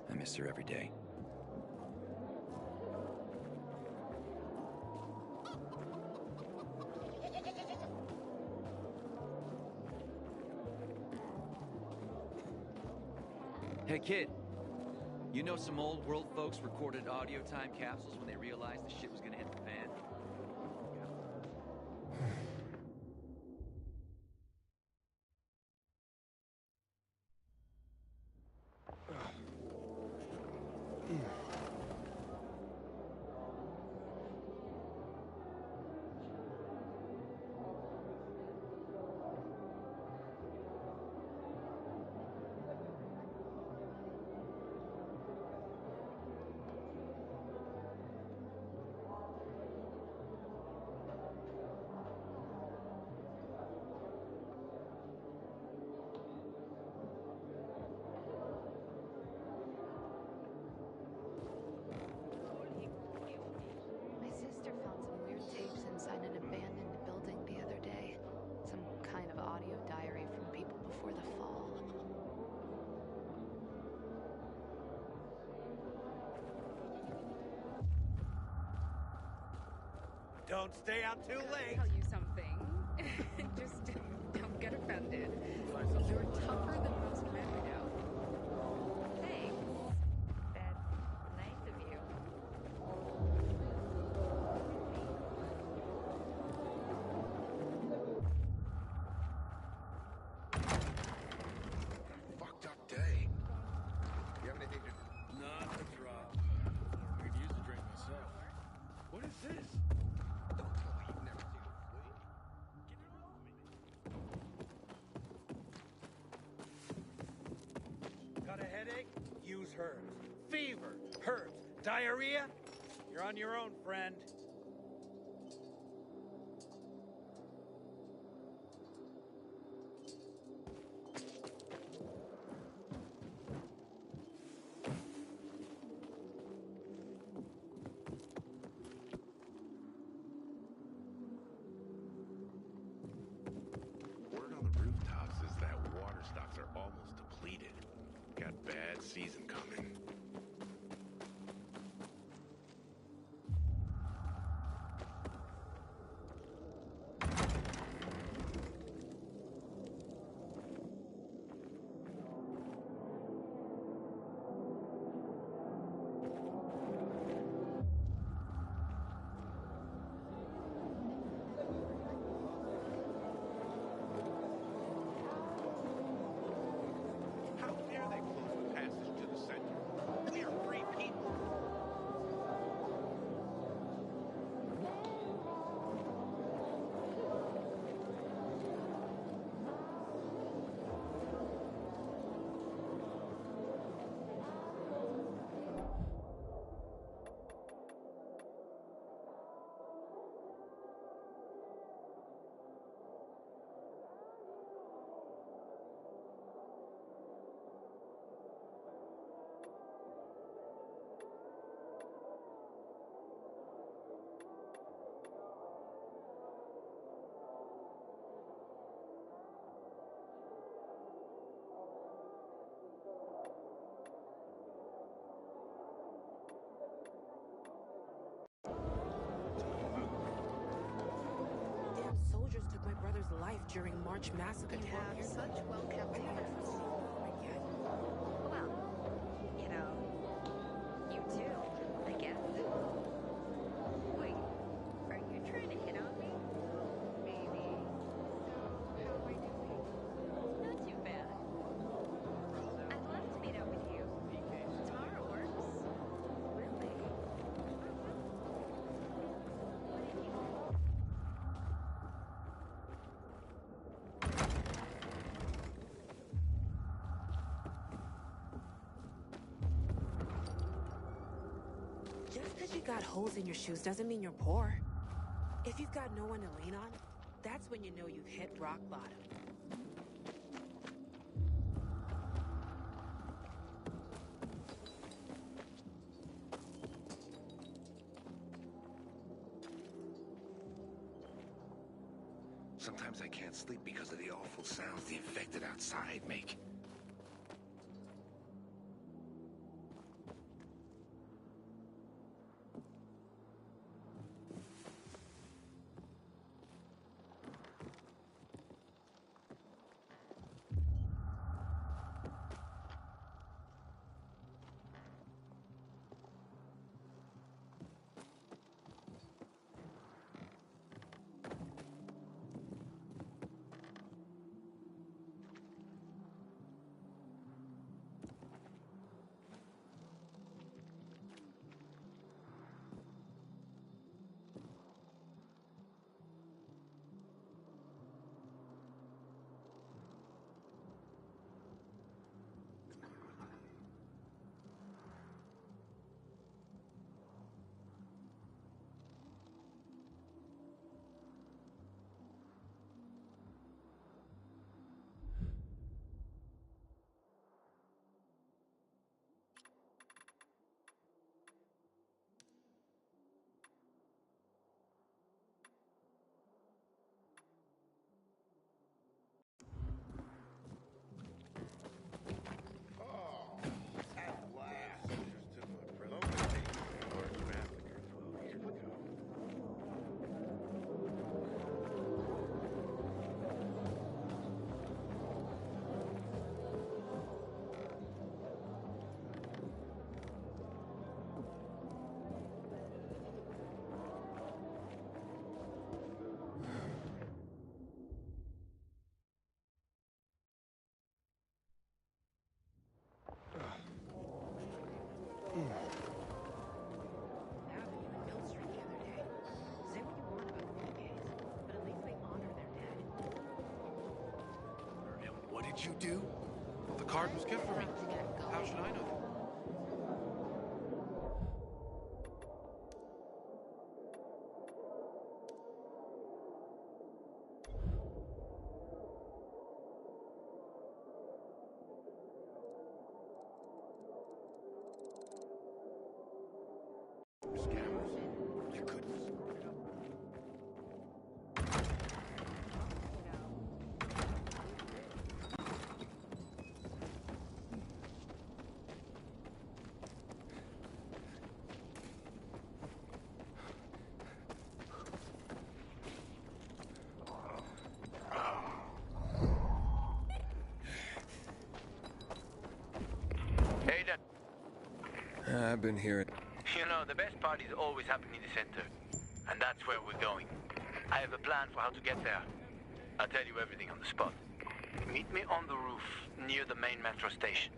I miss her every day. Hey kid, you know some old world folks recorded audio time capsules when they realized the shit was gonna hit the fan? Don't stay out too late. Tell you something. Just don't get offended. You're tougher than most men I know. Thanks. That's nice of you. Fucked up day. You have anything to... Not a drop. I could use a drink myself. What is this? Don't tell me you've never seen a flea. Got a headache? Use herbs. Fever, herbs. Diarrhea? You're on your own, friend. Word on the rooftops is that water stocks are almost depleted. Got bad season coming. How dare they close the passage to the center? We are free people. Damn soldiers took my brother's life during March massacre. You have such well-kept secrets. Well, you know, you too, I guess. Wait, are you trying to hit on me? Maybe. So, how am I doing? Not too bad. I'd love to meet up with you. Tomorrow works. Really? What did you... Just because you got holes in your shoes doesn't mean you're poor. If you've got no one to lean on, that's when you know you've hit rock bottom. Sometimes I can't sleep because of the awful sounds the infected outside make. did you do? Well, the card was good for me. How should I know that? I've been hearing. You know, the best parties always happen in the center. And that's where we're going. I have a plan for how to get there. I'll tell you everything on the spot. Meet me on the roof, near the main metro station.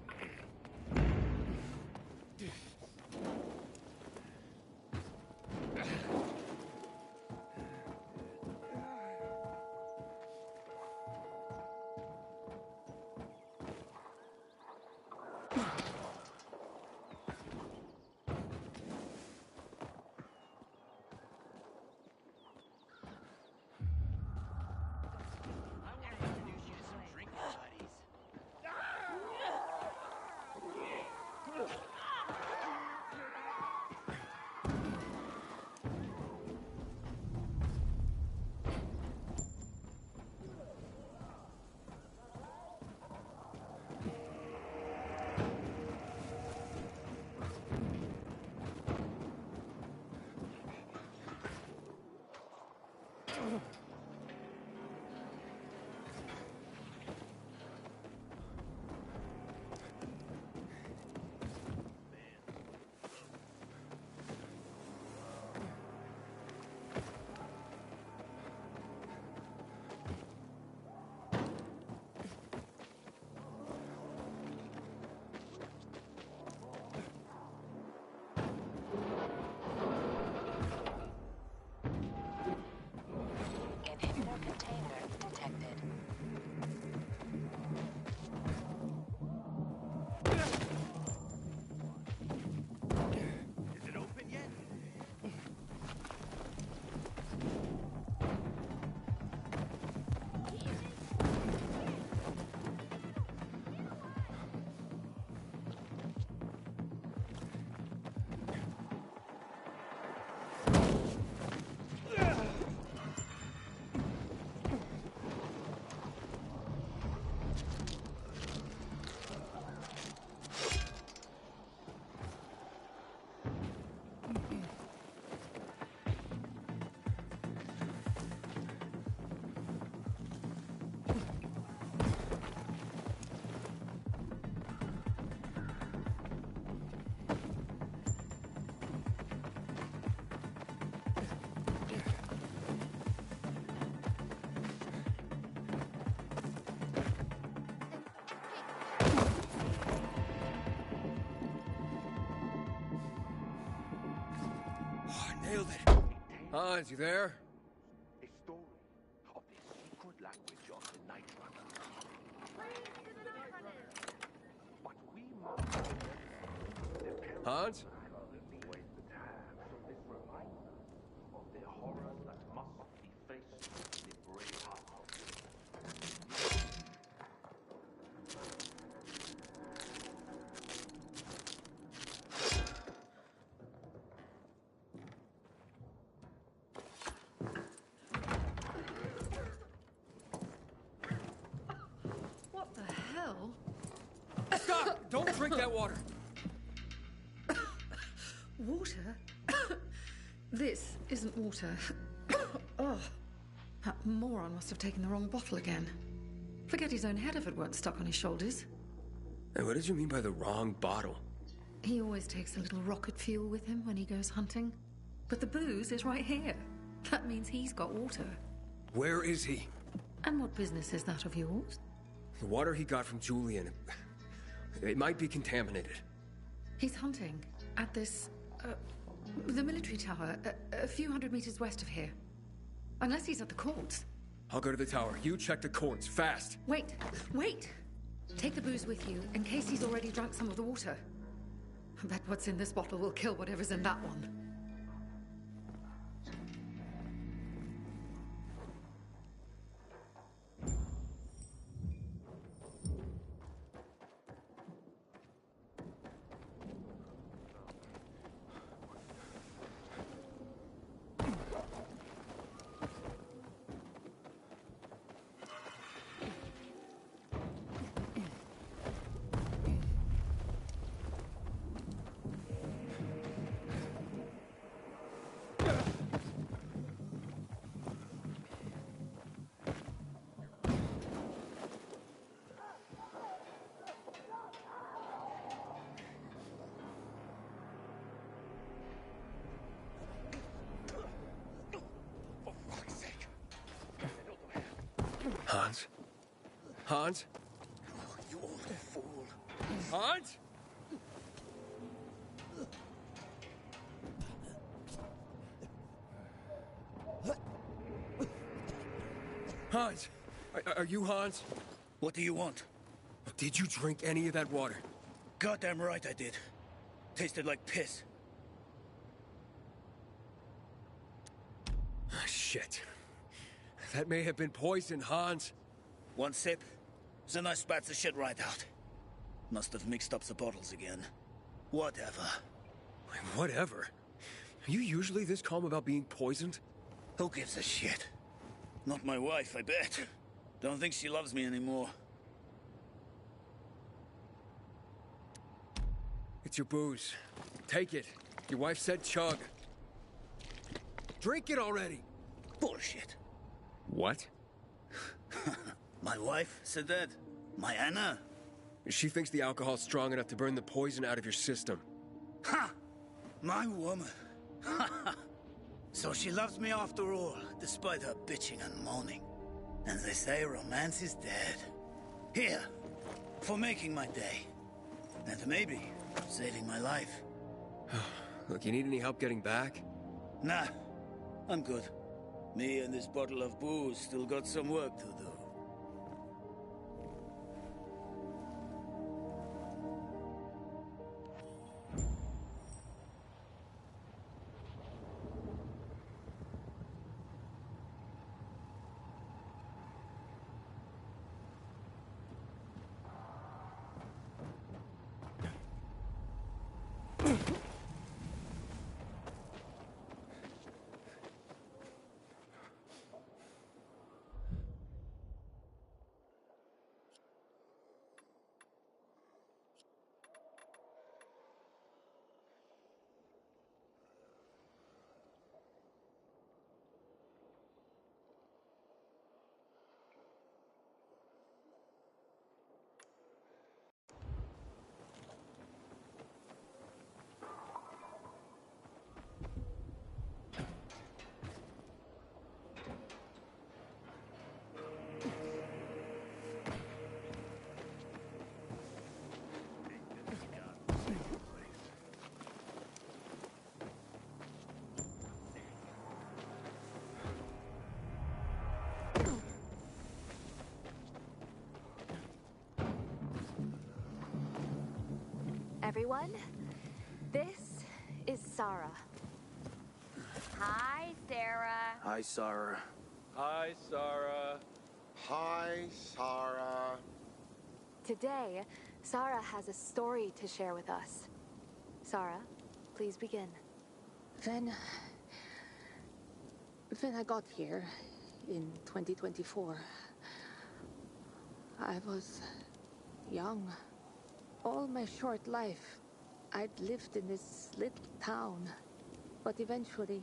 Nailed it. Hans, you there? A story of the secret language of the Night Runner. But we must remember Hans? waste the time, so this reminds us of the horrors that must be faced in the brave heart of What the hell? Stop! Don't drink that water! Water? This isn't water. Oh, that moron must have taken the wrong bottle again. Forget his own head if it weren't stuck on his shoulders. Hey, what did you mean by the wrong bottle? He always takes a little rocket fuel with him when he goes hunting. But the booze is right here. That means he's got water. Where is he? And what business is that of yours? The water he got from Julian. It might be contaminated. He's hunting at this, the military tower, a few hundred meters west of here. Unless he's at the courts. I'll go to the tower. You check the courts, fast. Wait. Take the booze with you, in case he's already drunk some of the water. I bet what's in this bottle will kill whatever's in that one. Hans? Hans? Oh, you old fool. Hans? Hans! Are you Hans? What do you want? Did you drink any of that water? Goddamn right I did. Tasted like piss. Ah, shit. That may have been poison, Hans. One sip, then I spat the shit right out. Must have mixed up the bottles again. Whatever. Whatever? Are you usually this calm about being poisoned? Who gives a shit? Not my wife, I bet. Don't think she loves me anymore. It's your booze. Take it. Your wife said chug. Drink it already! Bullshit. What? My wife said that? My Anna? She thinks the alcohol's strong enough to burn the poison out of your system. Ha! My woman. So she loves me after all, despite her bitching and moaning. And they say romance is dead. Here, for making my day. And maybe saving my life. Look, you need any help getting back? Nah, I'm good. Me and this bottle of booze still got some work to do. Everyone, this is Sarah. Hi, Sarah. Hi, Sarah. Hi, Sarah. Hi, Sarah. Today, Sarah has a story to share with us. Sarah, please begin. When I got here in 2024, I was young. All my short life, I'd lived in this little town. But eventually,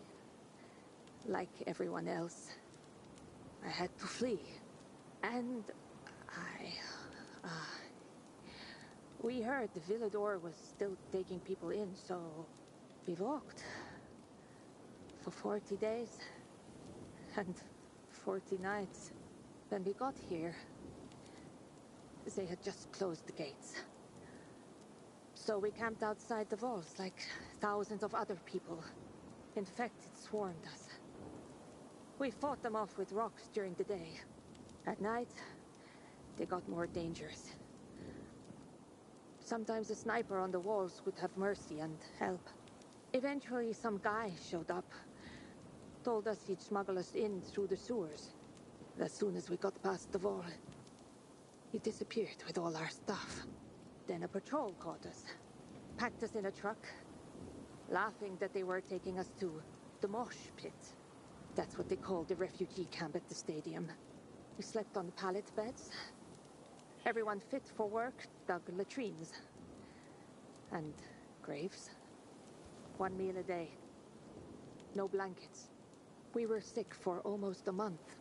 like everyone else, I had to flee. And we heard the Villador was still taking people in, so we walked. For 40 days. And 40 nights. When we got here, they had just closed the gates. So we camped outside the walls like thousands of other people. Infected swarmed us. We fought them off with rocks during the day. At night, they got more dangerous. Sometimes a sniper on the walls would have mercy and help. Eventually, some guy showed up. Told us he'd smuggle us in through the sewers. As soon as we got past the wall, he disappeared with all our stuff. Then a patrol caught us. Packed us in a truck, laughing that they were taking us to the mosh pit. That's what they called the refugee camp at the stadium. We slept on pallet beds. Everyone fit for work dug latrines. And graves. 1 meal a day. No blankets. We were sick for almost a month.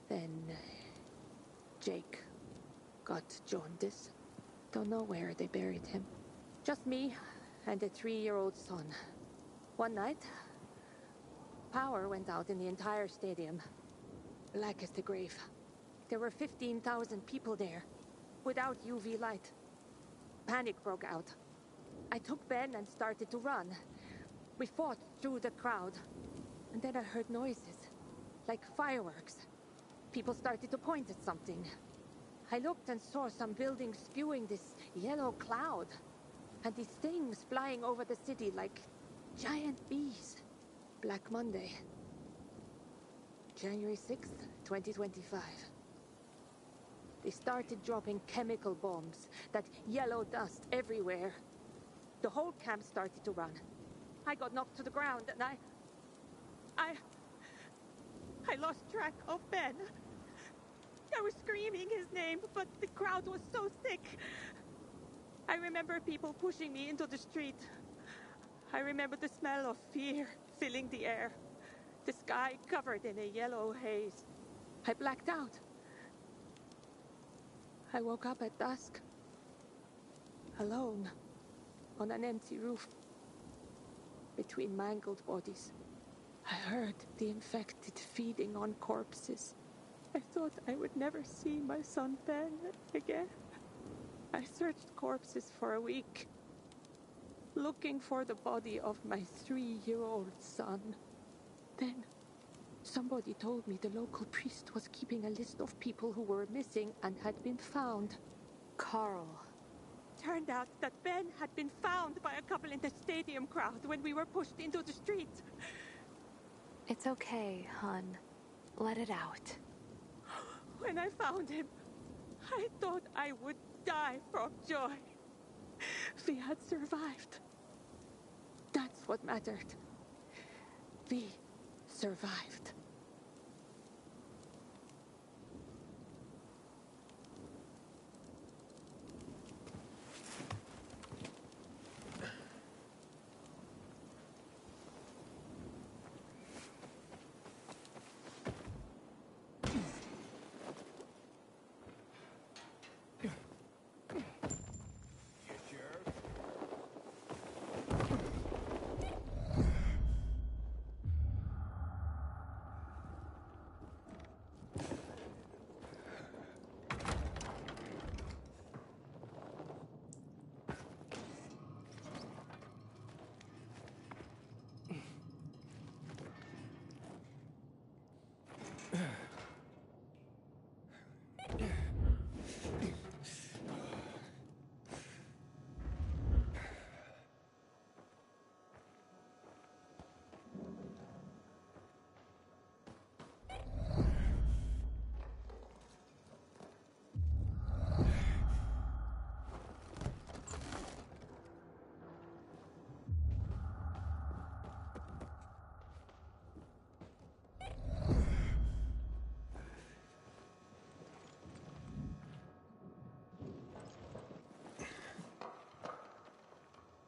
Then Jake got jaundice. Don't know where they buried him. Just me and a 3-year-old son. One night, power went out in the entire stadium. Black as the grave. There were 15,000 people there, without UV light. Panic broke out. I took Ben and started to run. We fought through the crowd. And then I heard noises, like fireworks. People started to point at something. I looked and saw some buildings spewing this yellow cloud. And these things flying over the city like giant bees. Black Monday. January 6th, 2025. They started dropping chemical bombs, that yellow dust everywhere. The whole camp started to run. I got knocked to the ground and I lost track of Ben. I was screaming his name, but the crowd was so thick. I remember people pushing me into the street. I remember the smell of fear filling the air. The sky covered in a yellow haze. I blacked out. I woke up at dusk. Alone. On an empty roof. Between mangled bodies. I heard the infected feeding on corpses. I thought I would never see my son Ben again. I searched corpses for a week. Looking for the body of my 3-year-old son. Then, somebody told me the local priest was keeping a list of people who were missing and had been found. Carl. Turned out that Ben had been found by a couple in the stadium crowd when we were pushed into the street. It's okay, hon. Let it out. When I found him, I thought I would die from joy. We had survived. That's what mattered. We survived.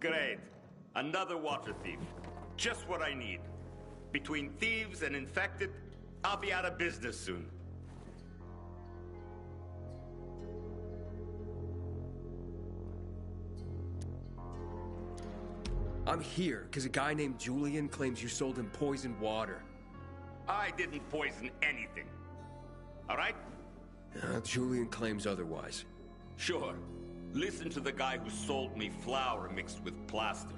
Great. Another water thief. Just what I need. Between thieves and infected, I'll be out of business soon. I'm here because a guy named Julian claims you sold him poisoned water. I didn't poison anything. All right? Julian claims otherwise. Sure. Listen to the guy who sold me flour mixed with plaster.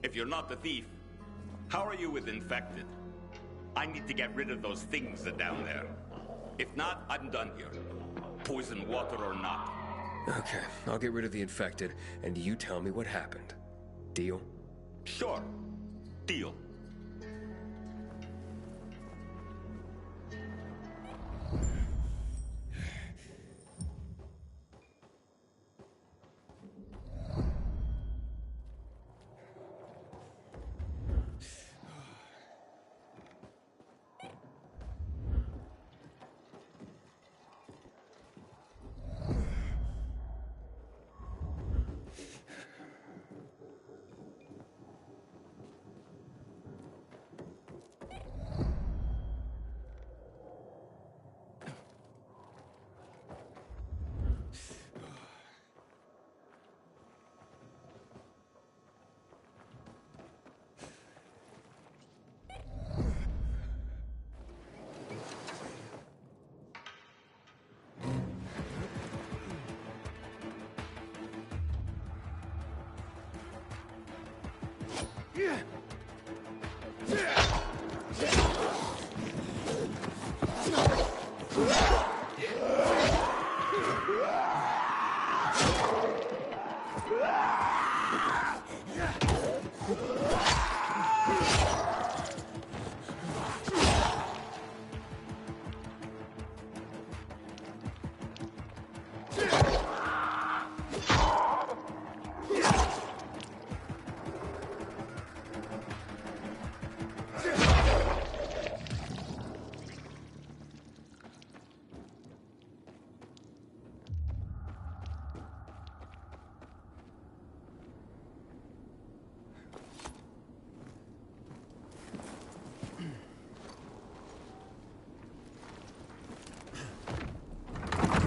If you're not the thief, how are you with infected? I need to get rid of those things that are down there. If not, I'm done here. Poison water or not. Okay, I'll get rid of the infected, and you tell me what happened. Deal? Sure. Deal.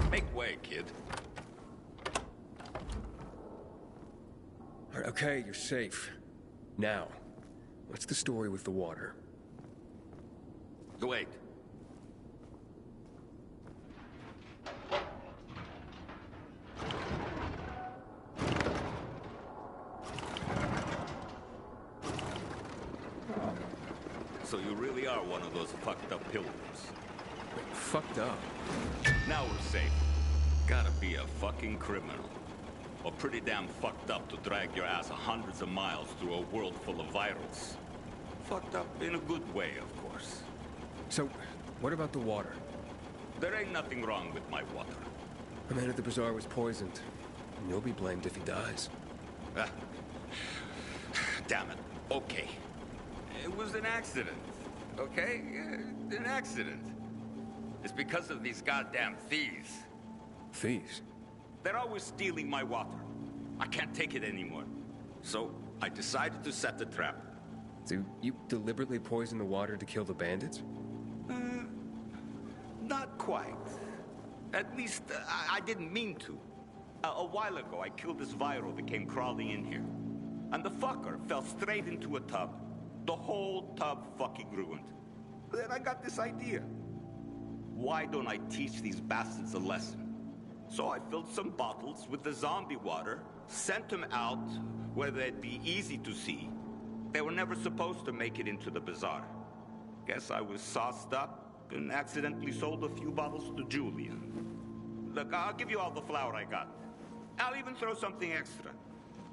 Make way, kid. All right, okay, you're safe. Now, what's the story with the water? Wait. So you really are one of those fucked up pilgrims. Fucked up? Now we're safe. Gotta be a fucking criminal. Or pretty damn fucked up to drag your ass hundreds of miles through a world full of virals. Fucked up in a good way, of course. So, what about the water? There ain't nothing wrong with my water. The man at the bazaar was poisoned. And you'll be blamed if he dies. Ah. Damn it. Okay. It was an accident. Okay? An accident. It's because of these goddamn thieves. Thieves? They're always stealing my water. I can't take it anymore. So, I decided to set the trap. So, you deliberately poisoned the water to kill the bandits? Not quite. At least, I didn't mean to. A while ago, I killed this viral that came crawling in here. And the fucker fell straight into a tub. The whole tub fucking ruined. Then I got this idea. Why don't I teach these bastards a lesson? So I filled some bottles with the zombie water, sent them out where they'd be easy to see. They were never supposed to make it into the bazaar. Guess I was sauced up and accidentally sold a few bottles to Julian. Look, I'll give you all the flour I got. I'll even throw something extra.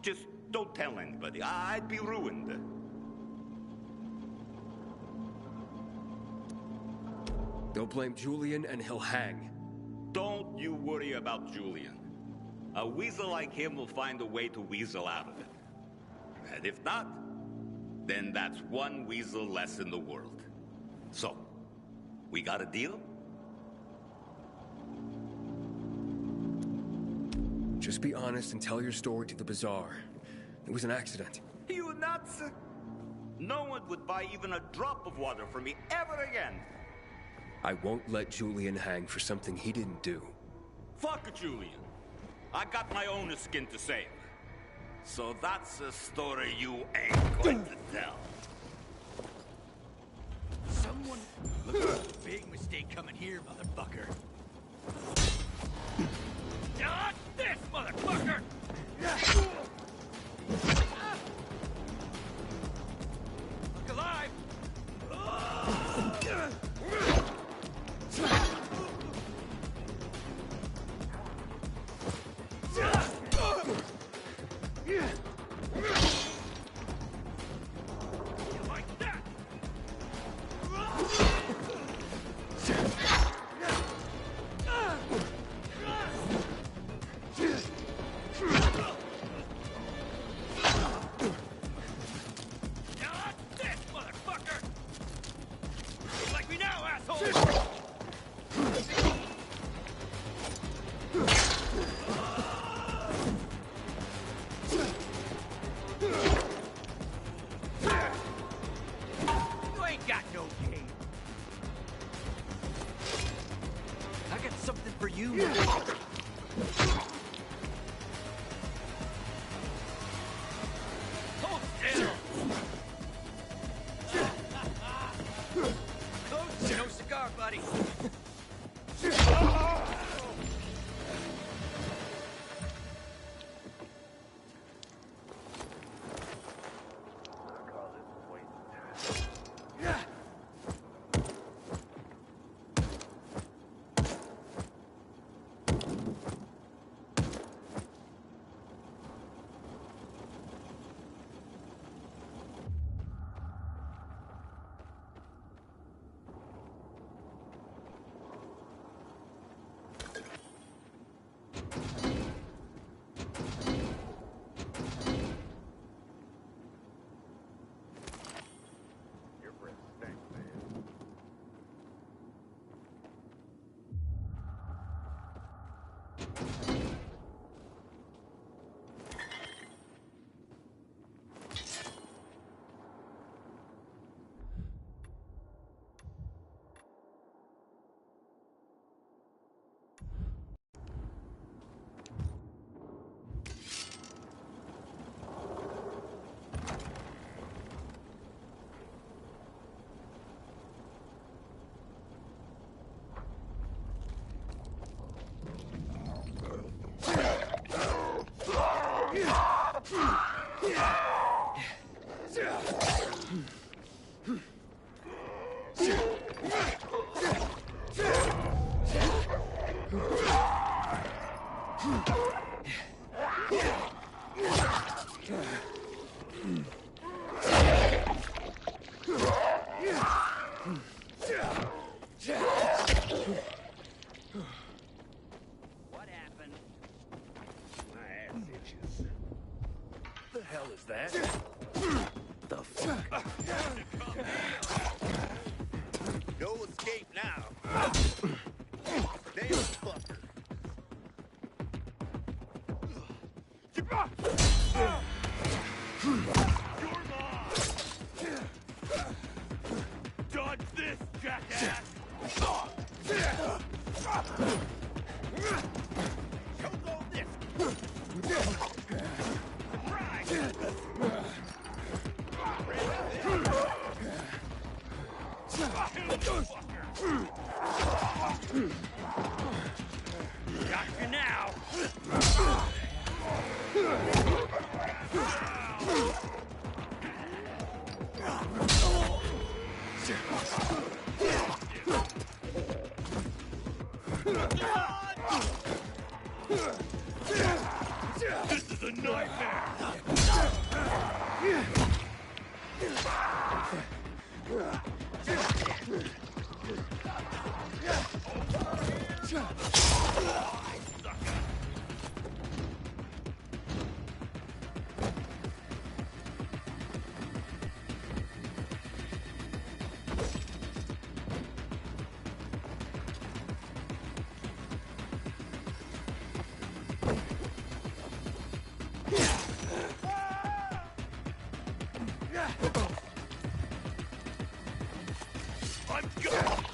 Just don't tell anybody. I'd be ruined. They'll blame Julian and he'll hang. Don't you worry about Julian. A weasel like him will find a way to weasel out of it. And if not, then that's one weasel less in the world. So, we got a deal? Just be honest and tell your story to the bazaar. It was an accident. You nuts? No one would buy even a drop of water from me ever again. I won't let Julian hang for something he didn't do. Fuck Julian. I got my own skin to save. So that's a story you ain't going to tell. Someone look at a big mistake coming here, motherfucker. Not this motherfucker! Look alive! What happened? My ass itches. The hell is that? The fuck? No escape now. Damn fucker. Dodge this, jackass! Choke on this! Got you now! This is a nightmare! I'm gone!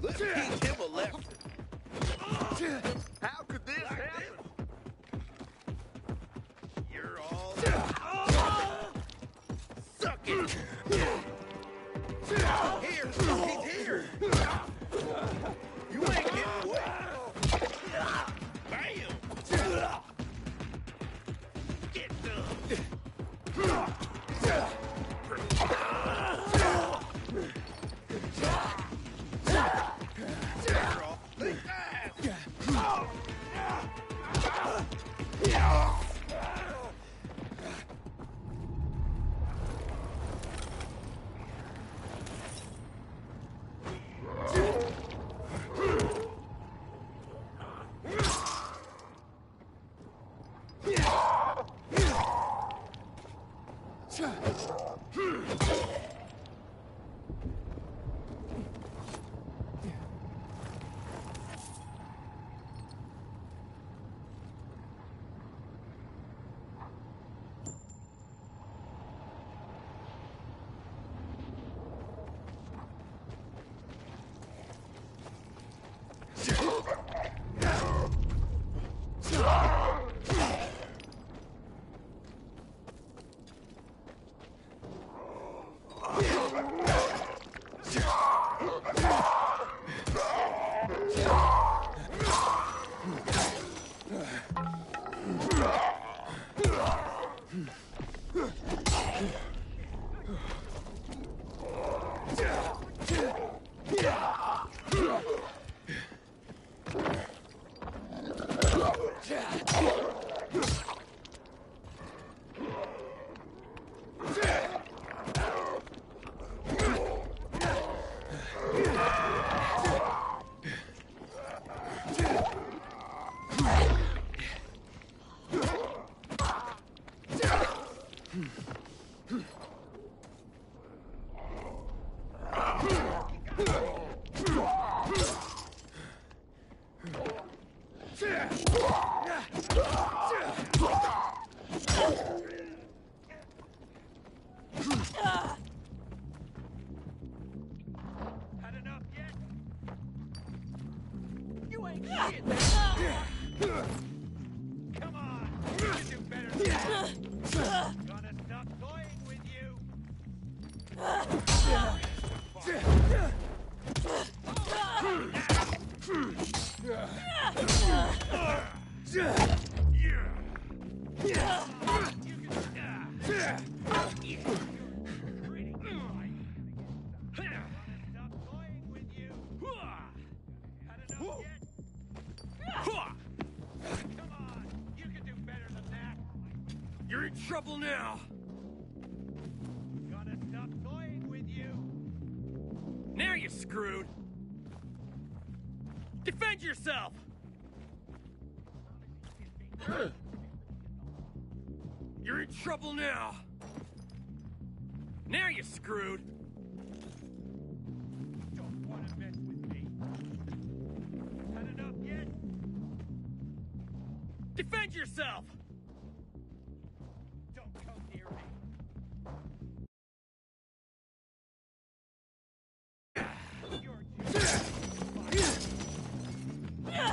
Let's teach him a lesson. How could this happen? You're all... Suck it! Here! He's here! You ain't getting away! Bam! Get some! Had enough yet? You ain't shit. Come on, you can do better than that. Gonna stop toying with you. You're in trouble now. Gonna stop toying with you. Now you're screwed. Defend yourself. You're in trouble now. Now you're screwed. Don't want to mess with me. Had enough yet? Defend yourself. Don't come near me.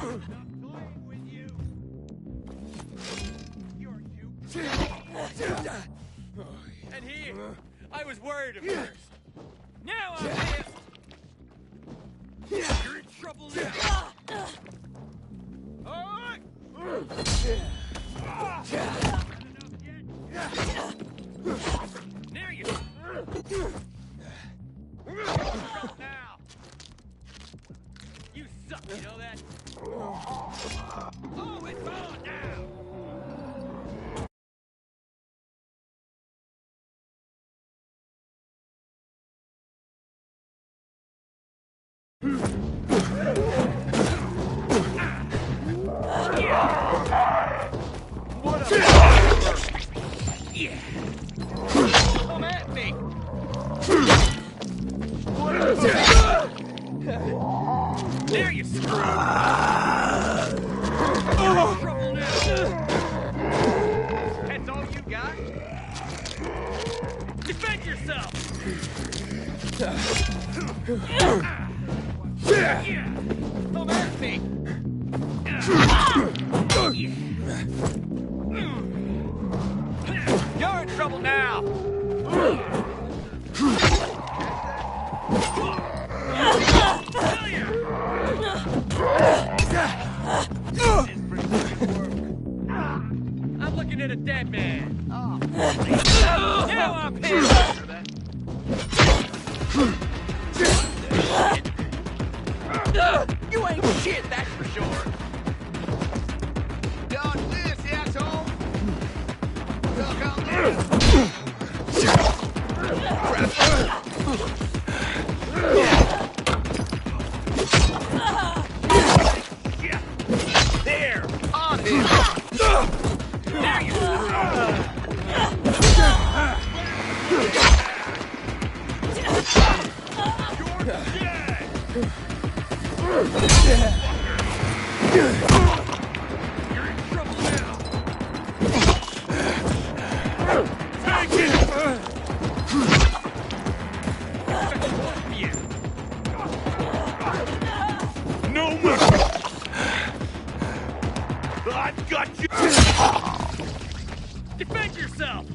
Stop toying with you. You're too. And here, I was worried at first. Now I'm pissed. You're in trouble now. All right. Now you. Now. You suck, you know that? Oh, it's on now. Yeah. Come at me. There you screw. You're in trouble now. That's all you got? Defend yourself. Come at me. You're in trouble now. I'm looking at a dead man. Oh. Now I'm pissed. You ain't shit, that's for sure. Dodge this, asshole. Look out there. There, on him. There you go. I've got you! Defend yourself!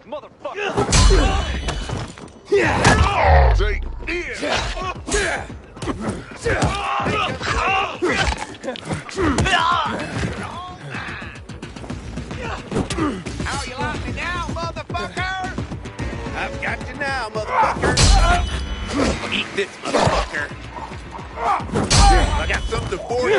How you like me now, motherfucker? I've got you now, motherfucker. Eat this, motherfucker. I got something for you.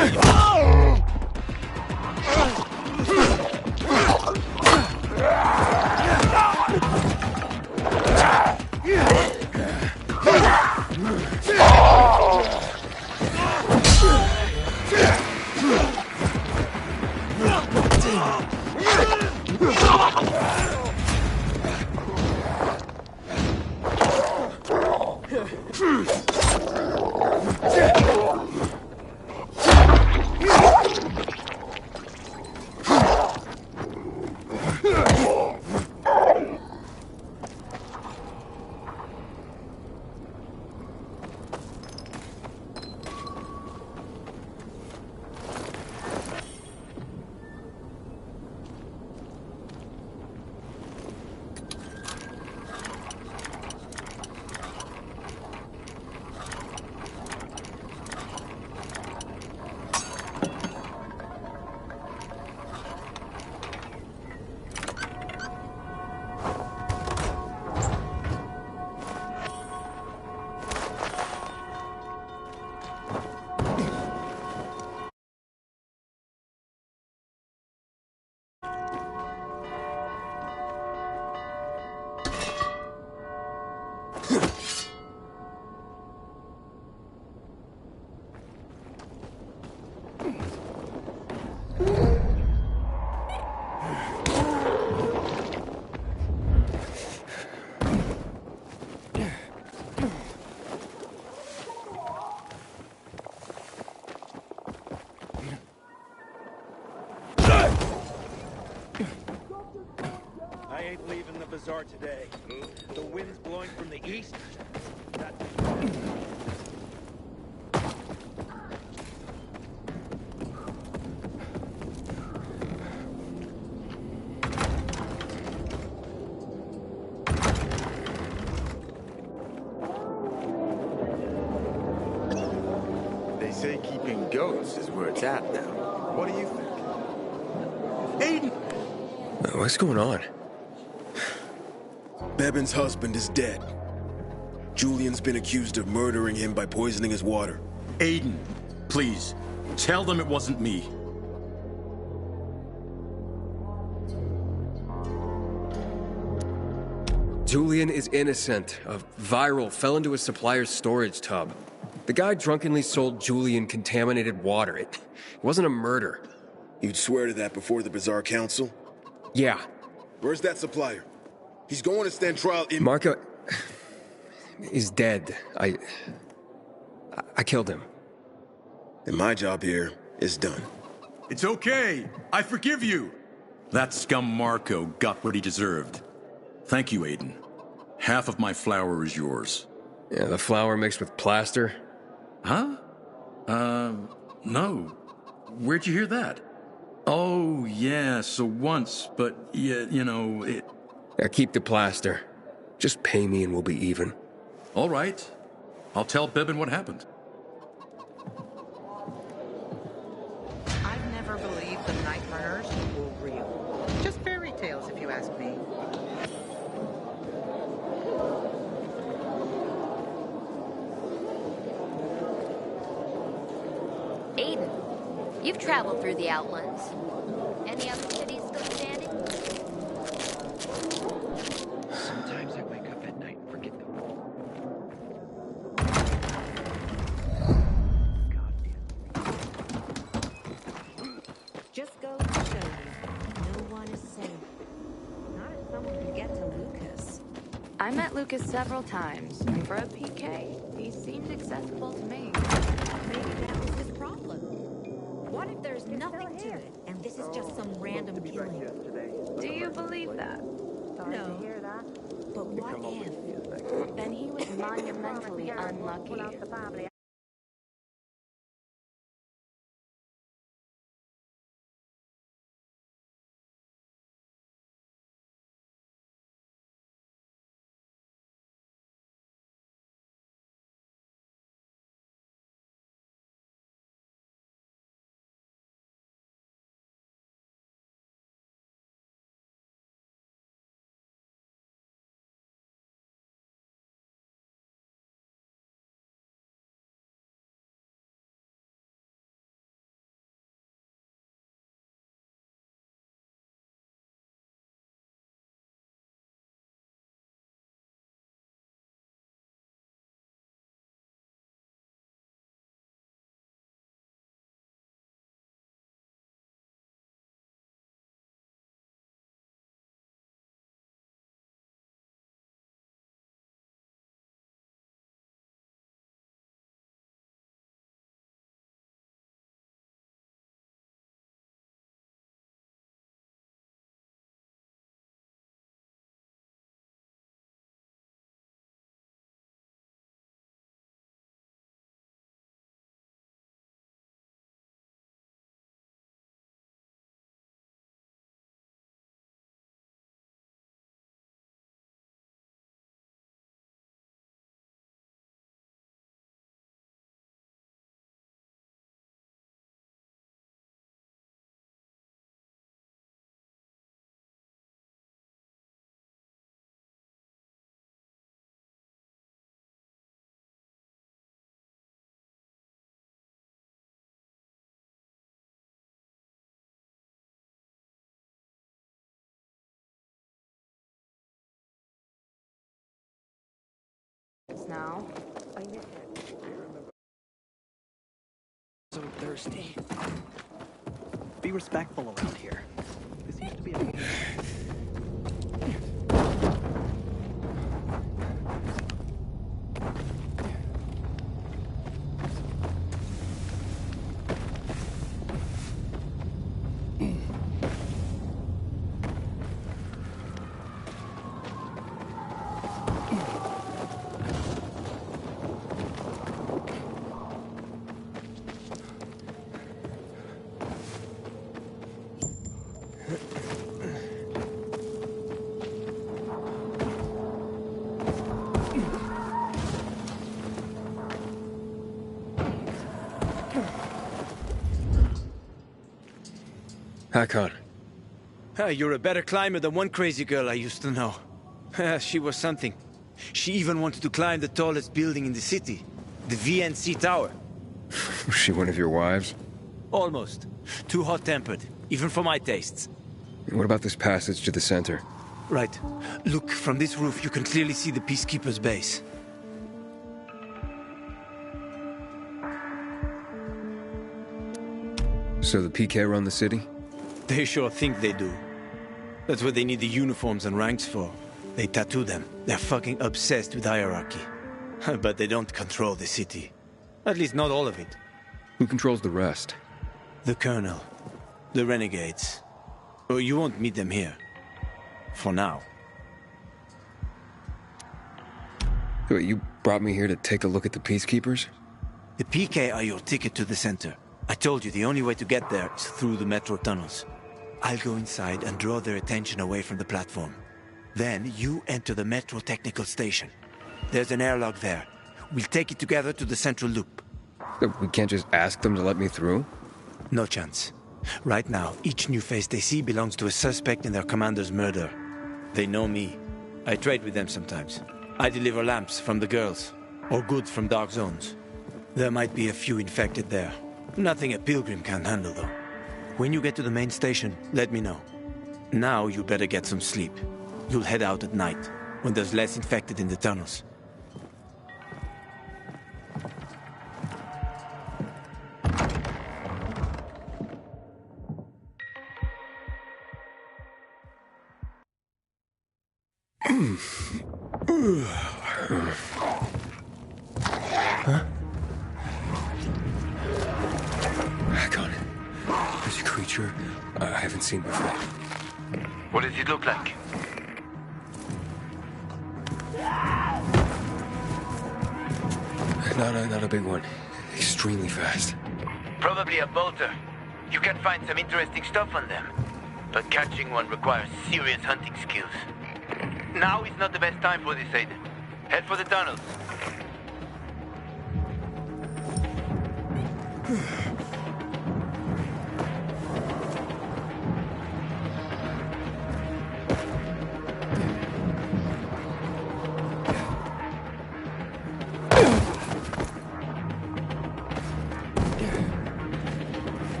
I ain't leaving the bazaar today. The wind's blowing from the east. They say keeping goats is where it's at now. What do you think? Aiden! What's going on? Bevan's husband is dead. Julian's been accused of murdering him by poisoning his water. Aiden, please, tell them it wasn't me. Julian is innocent. A viral fell into his supplier's storage tub. The guy drunkenly sold Julian contaminated water. It wasn't a murder. You'd swear to that before the Bazaar Council? Yeah. Where's that supplier? He's going to stand trial in— Marco is dead. I killed him. And my job here is done. It's okay. I forgive you. That scum Marco got what he deserved. Thank you, Aiden. Half of my flour is yours. Yeah, the flour mixed with plaster? Huh? No. Where'd you hear that? Oh, yeah, so once, but, yeah, you know, it... Yeah, keep the plaster. Just pay me and we'll be even. All right. I'll tell Bevan what happened. I've never believed the Night Runners were real. Just fairy tales, if you ask me. Aiden, you've traveled through the Outlands. Any other cities still standing? Sometimes I wake up at night and forget them. Just goes to show you, no one is safe. Not if someone can get to Lucas. I met Lucas several times, and for a PK, he seemed accessible to me. Maybe that was his problem. What if there's nothing to it, and this is just some random killing? Do you believe that? No. But what if? Then he was monumentally unlucky. us now. I miss it. So thirsty. Be respectful around here. This used to be a... Hakon. You're a better climber than one crazy girl I used to know. She was something. She even wanted to climb the tallest building in the city, the VNC Tower. Was she one of your wives? Almost. Too hot-tempered, even for my tastes. What about this passage to the center? Right. Look, from this roof you can clearly see the Peacekeeper's base. So the PK run the city? They sure think they do. That's what they need the uniforms and ranks for. They tattoo them. They're fucking obsessed with hierarchy. But they don't control the city. At least not all of it. Who controls the rest? The Colonel. The Renegades. Oh, you won't meet them here. For now. Wait, you brought me here to take a look at the Peacekeepers? The PK are your ticket to the center. I told you the only way to get there is through the metro tunnels. I'll go inside and draw their attention away from the platform. Then you enter the metro technical station. There's an airlock there. We'll take it together to the central loop. We can't just ask them to let me through? No chance. Right now, each new face they see belongs to a suspect in their commander's murder. They know me. I trade with them sometimes. I deliver lamps from the girls, or goods from dark zones. There might be a few infected there. Nothing a pilgrim can't handle, though. When you get to the main station, let me know. Now you better get some sleep. You'll head out at night, when there's less infected in the tunnels. Huh? Hakon. There's a creature I haven't seen before. What does it look like? Not a big one. Extremely fast. Probably a bolter. You can find some interesting stuff on them. But catching one requires serious hunting skills. Now is not the best time for this, Aiden. Head for the tunnels.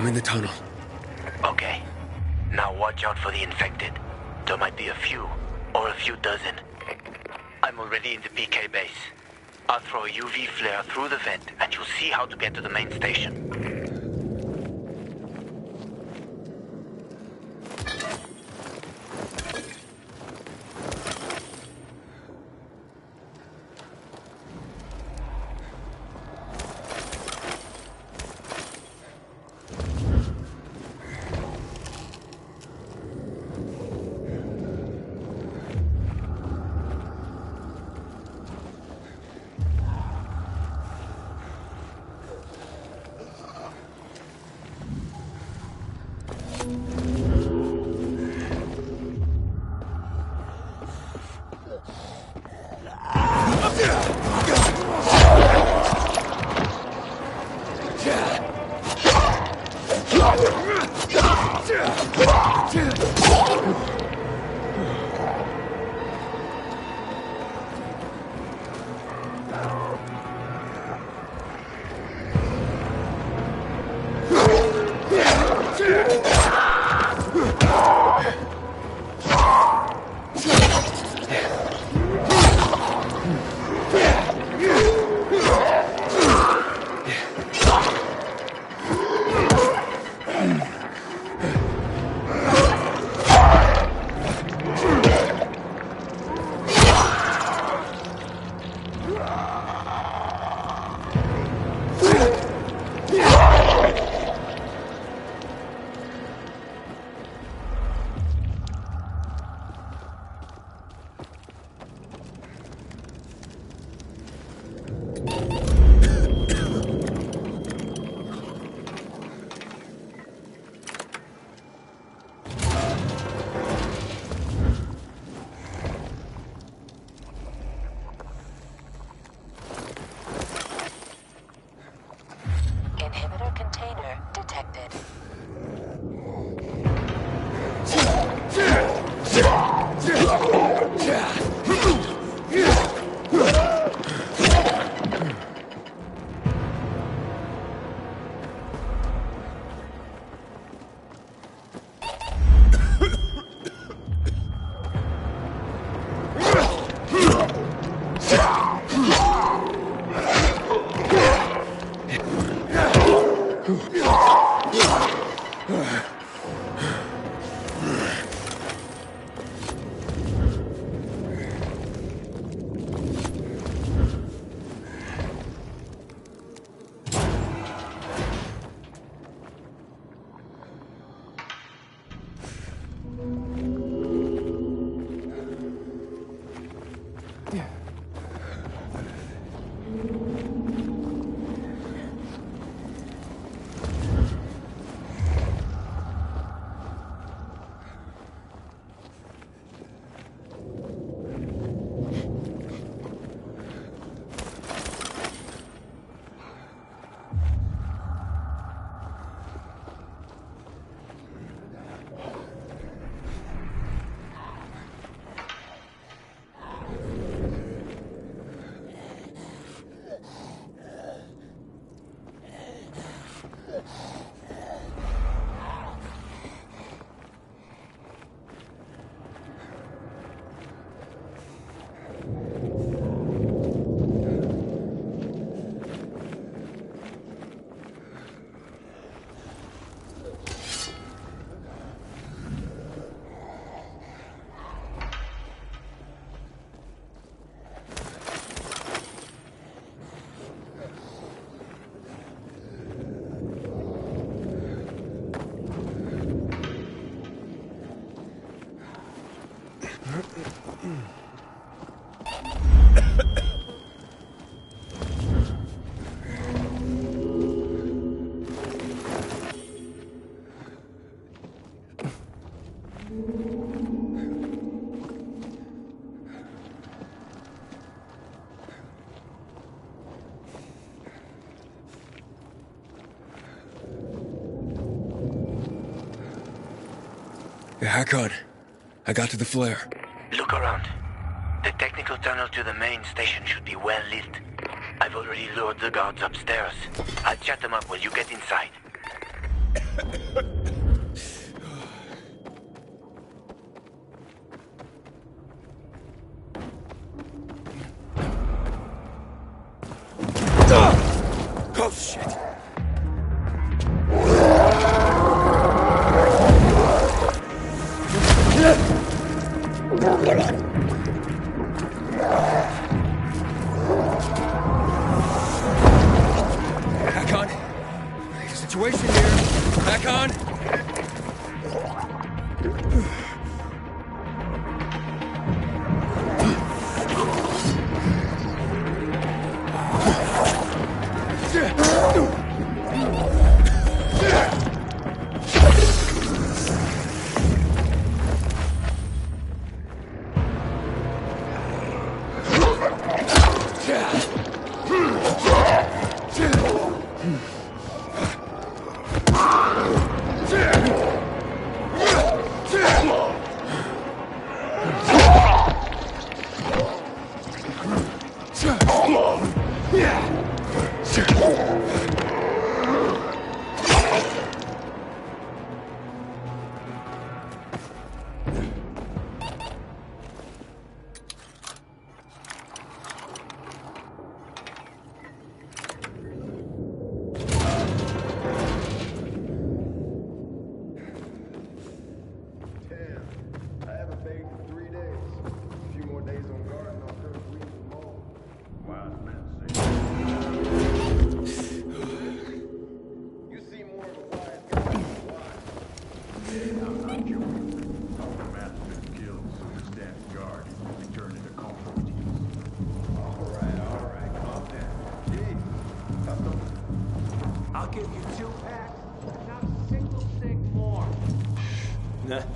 I'm in the tunnel. Okay. Now watch out for the infected. There might be a few, or a few dozen. I'm already in the PK base. I'll throw a UV flare through the vent, and you'll see how to get to the main station. Hakon, I got to the flare. Look around. The technical tunnel to the main station should be well lit. I've already lured the guards upstairs. I'll chat them up while you get inside. Oh, shit! Hakon! Situation here! Hakon!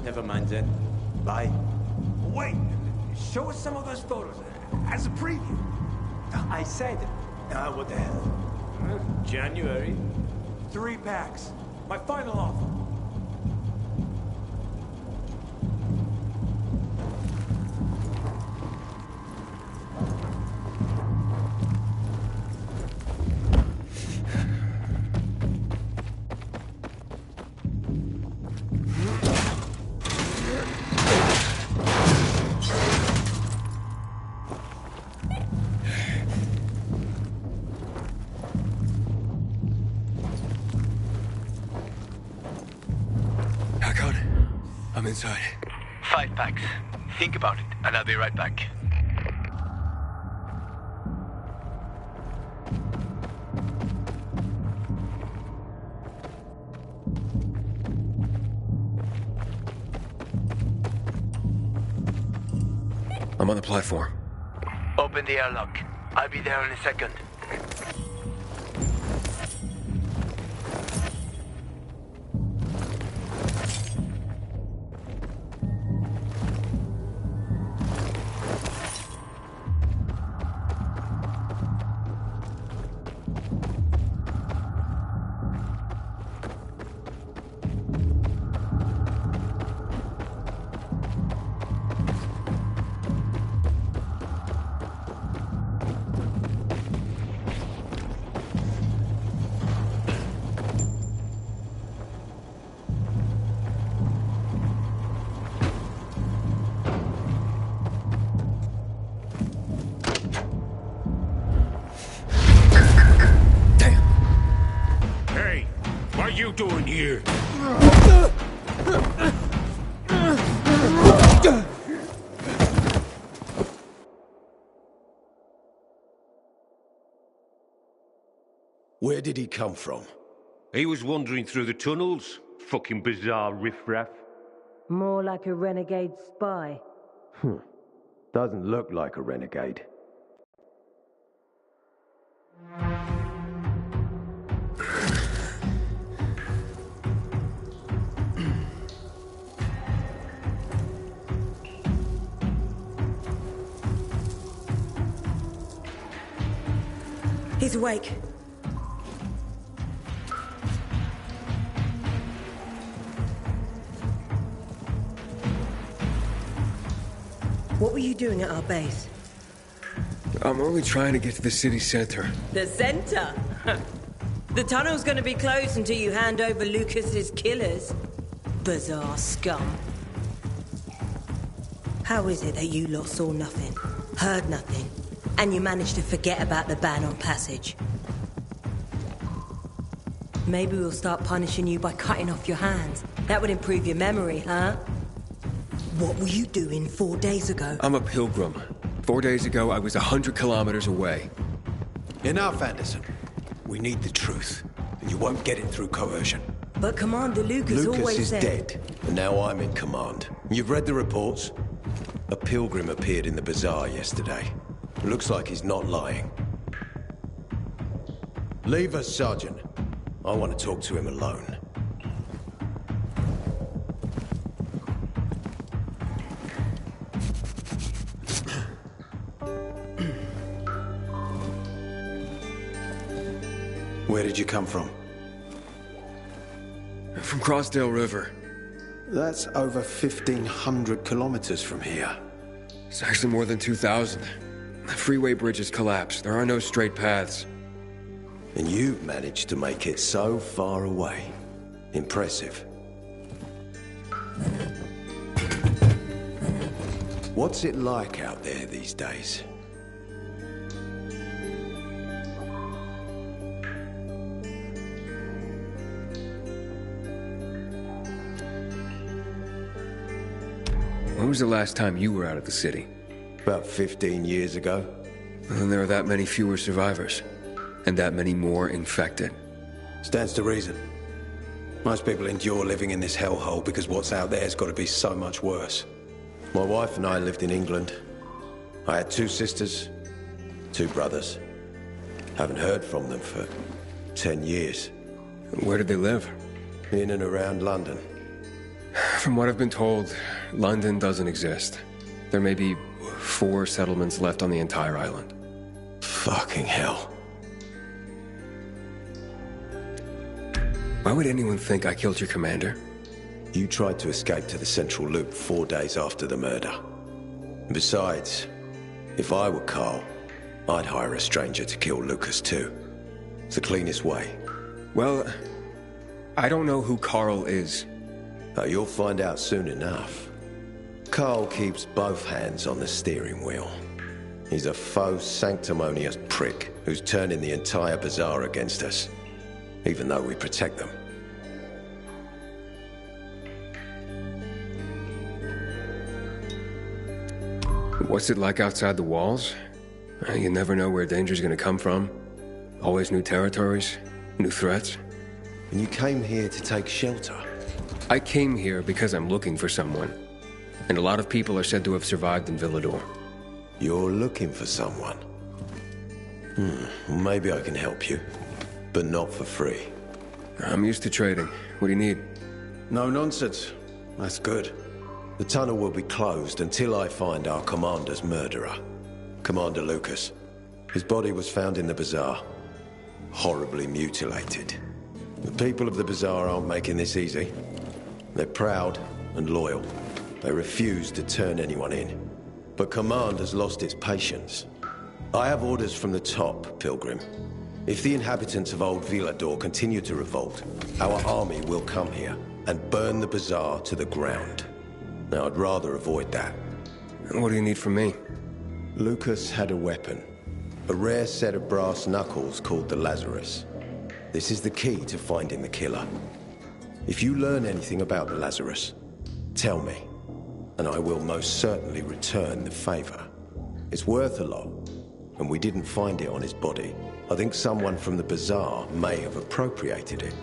Never mind then. Bye. Wait! Show us some of those photos as a preview. I said, what the hell? January? 3 packs. My final offer. I'm inside. 5 packs. Think about it, and I'll be right back. I'm on the platform. Open the airlock. I'll be there in a second. What are you doing here? Where did he come from? He was wandering through the tunnels. Fucking bizarre riffraff. More like a renegade spy. Doesn't look like a renegade. He's awake. What were you doing at our base? I'm only trying to get to the city center. The center? The tunnel's gonna be closed until you hand over Lucas's killers. Bizarre scum. How is it that you lot saw nothing, heard nothing, and you managed to forget about the ban on passage? Maybe we'll start punishing you by cutting off your hands. That would improve your memory, huh? What were you doing 4 days ago? I'm a pilgrim. 4 days ago, I was 100 kilometers away. Enough, Anderson. We need the truth, and you won't get it through coercion. But Commander Lucas always is said... dead, and now I'm in command. You've read the reports? A pilgrim appeared in the bazaar yesterday. Looks like he's not lying. Leave us, Sergeant. I want to talk to him alone. Where did you come from? From Crossdale River. That's over 1,500 kilometers from here. It's actually more than 2,000. The freeway bridges collapsed. There are no straight paths. And you've managed to make it so far away. Impressive. What's it like out there these days? When was the last time you were out of the city? About 15 years ago. And there are that many fewer survivors. And that many more infected. Stands to reason. Most people endure living in this hellhole because what's out there's got to be so much worse. My wife and I lived in England. I had 2 sisters, 2 brothers. Haven't heard from them for 10 years. Where did they live? In and around London. From what I've been told, London doesn't exist. There may be 4 settlements left on the entire island. Fucking hell. Why would anyone think I killed your commander? You tried to escape to the Central Loop 4 days after the murder. And besides, if I were Carl, I'd hire a stranger to kill Lucas too. It's the cleanest way. Well, I don't know who Carl is. You'll find out soon enough. Carl keeps both hands on the steering wheel. He's a faux sanctimonious prick who's turning the entire bazaar against us, even though we protect them. What's it like outside the walls? You never know where danger's gonna come from. Always new territories, new threats. And you came here to take shelter? I came here because I'm looking for someone. And a lot of people are said to have survived in Villedor. You're looking for someone? Maybe I can help you, but not for free. I'm used to trading. What do you need? No nonsense. That's good. The tunnel will be closed until I find our commander's murderer, Commander Lucas. His body was found in the bazaar, horribly mutilated. The people of the bazaar aren't making this easy. They're proud and loyal. They refuse to turn anyone in. But command has lost its patience. I have orders from the top, Pilgrim. If the inhabitants of Old Villedor continue to revolt, our army will come here and burn the bazaar to the ground. Now, I'd rather avoid that. What do you need from me? Lucas had a weapon. A rare set of brass knuckles called the Lazarus. This is the key to finding the killer. If you learn anything about the Lazarus, tell me, and I will most certainly return the favor. It's worth a lot, and we didn't find it on his body. I think someone from the bazaar may have appropriated it.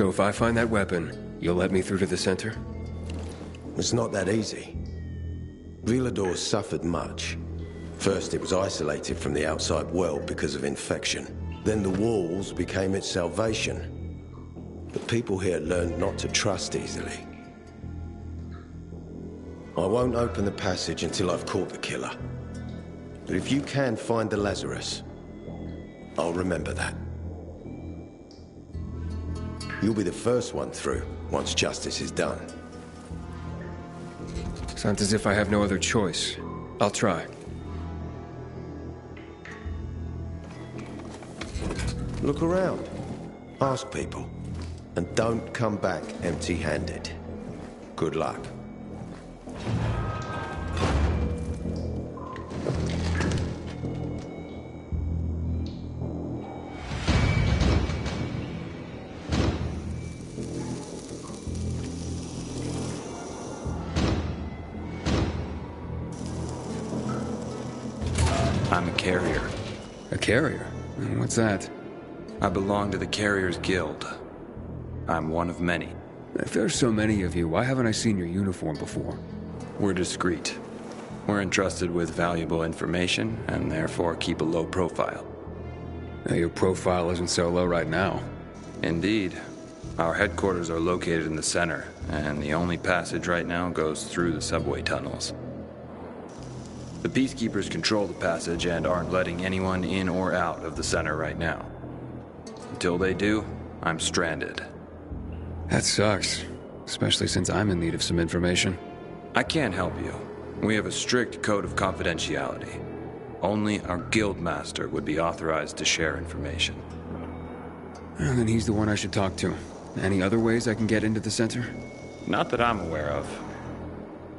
So if I find that weapon, you'll let me through to the center? It's not that easy. Villador suffered much. First, it was isolated from the outside world because of infection. Then the walls became its salvation. But people here learned not to trust easily. I won't open the passage until I've caught the killer. But if you can find the Lazarus, I'll remember that. You'll be the first one through, once justice is done. Sounds as if I have no other choice. I'll try. Look around. Ask people. And don't come back empty-handed. Good luck. I'm a carrier. A carrier? What's that? I belong to the Carriers Guild. I'm one of many. If there's so many of you, why haven't I seen your uniform before? We're discreet. We're entrusted with valuable information, and therefore keep a low profile. Now, your profile isn't so low right now. Indeed. Our headquarters are located in the center, and the only passage right now goes through the subway tunnels. The Peacekeepers control the passage and aren't letting anyone in or out of the center right now. Until they do, I'm stranded. That sucks, especially since I'm in need of some information. I can't help you. We have a strict code of confidentiality. Only our guildmaster would be authorized to share information. Well, then he's the one I should talk to. Any other ways I can get into the center? Not that I'm aware of.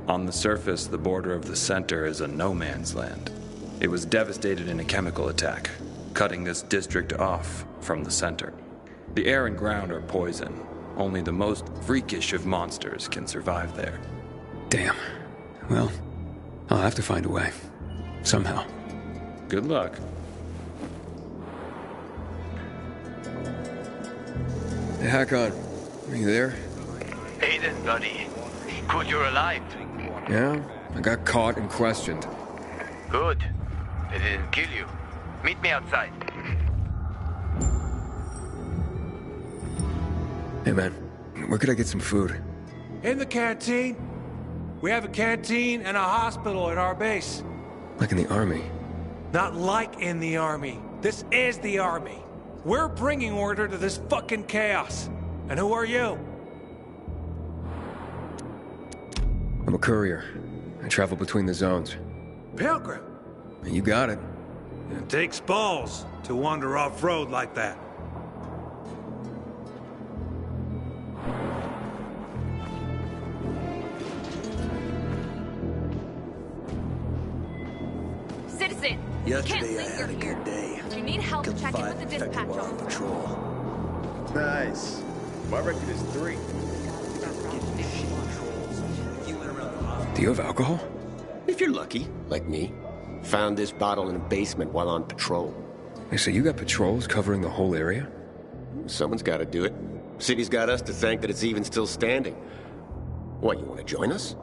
On the surface, the border of the center is a no-man's land. It was devastated in a chemical attack, cutting this district off from the center. The air and ground are poison. Only the most freakish of monsters can survive there. Damn. Well, I'll have to find a way. Somehow. Good luck. Hey, Hakon. Are you there? Aiden, buddy. Good you're alive. Yeah? I got caught and questioned. Good. They didn't kill you. Meet me outside. Hey, man. Where could I get some food? In the canteen. We have a canteen and a hospital at our base. Like in the army? Not like in the army. This is the army. We're bringing order to this fucking chaos. And who are you? I'm a courier. I travel between the zones. Pilgrim. You got it. It takes balls to wander off-road like that. Citizen! Yesterday I had a good day. If you need help, check in with the dispatch officer. Patrol. Nice. My record is 3. Do you have alcohol? If you're lucky, like me. Found this bottle in a basement while on patrol. Hey, so you got patrols covering the whole area? Someone's got to do it. City's got us to thank that it's even still standing. What, you want to join us?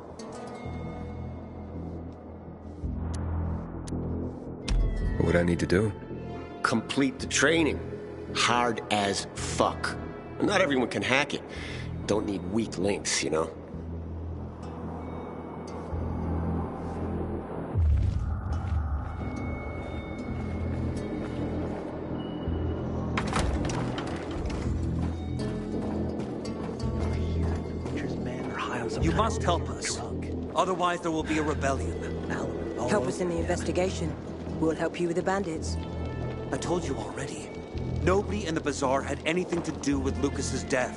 What would I need to do? Complete the training. Hard as fuck. Not everyone can hack it. Don't need weak links, you know? You must help us. Otherwise there will be a rebellion. Help us in the investigation. We'll help you with the bandits. I told you already. Nobody in the bazaar had anything to do with Lucas's death.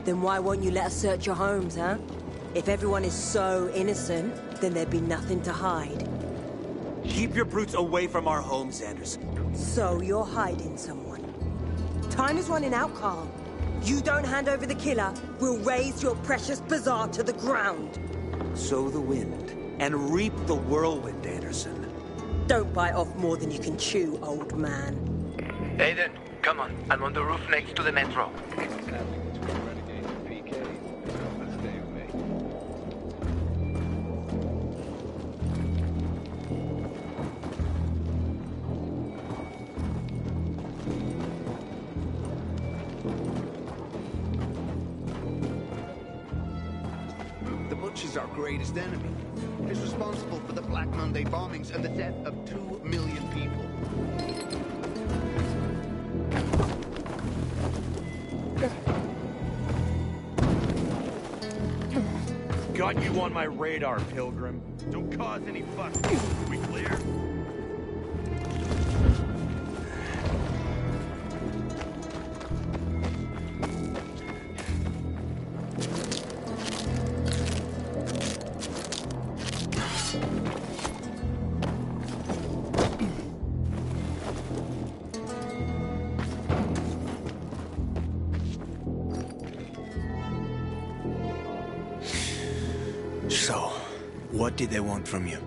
Then why won't you let us search your homes, huh? If everyone is so innocent, then there'd be nothing to hide. Keep your brutes away from our homes, Anderson. So you're hiding someone. Time is running out, Carl. You don't hand over the killer, we'll raise your precious bazaar to the ground. Sow the wind and reap the whirlwind, Anderson. Don't bite off more than you can chew, old man. Aiden, come on. I'm on the roof next to the metro. greatest enemy. Is responsible for the Black Monday bombings and the death of 2 million people. Got you on my radar, Pilgrim. Don't cause any fuss. We clear? So, what did they want from you?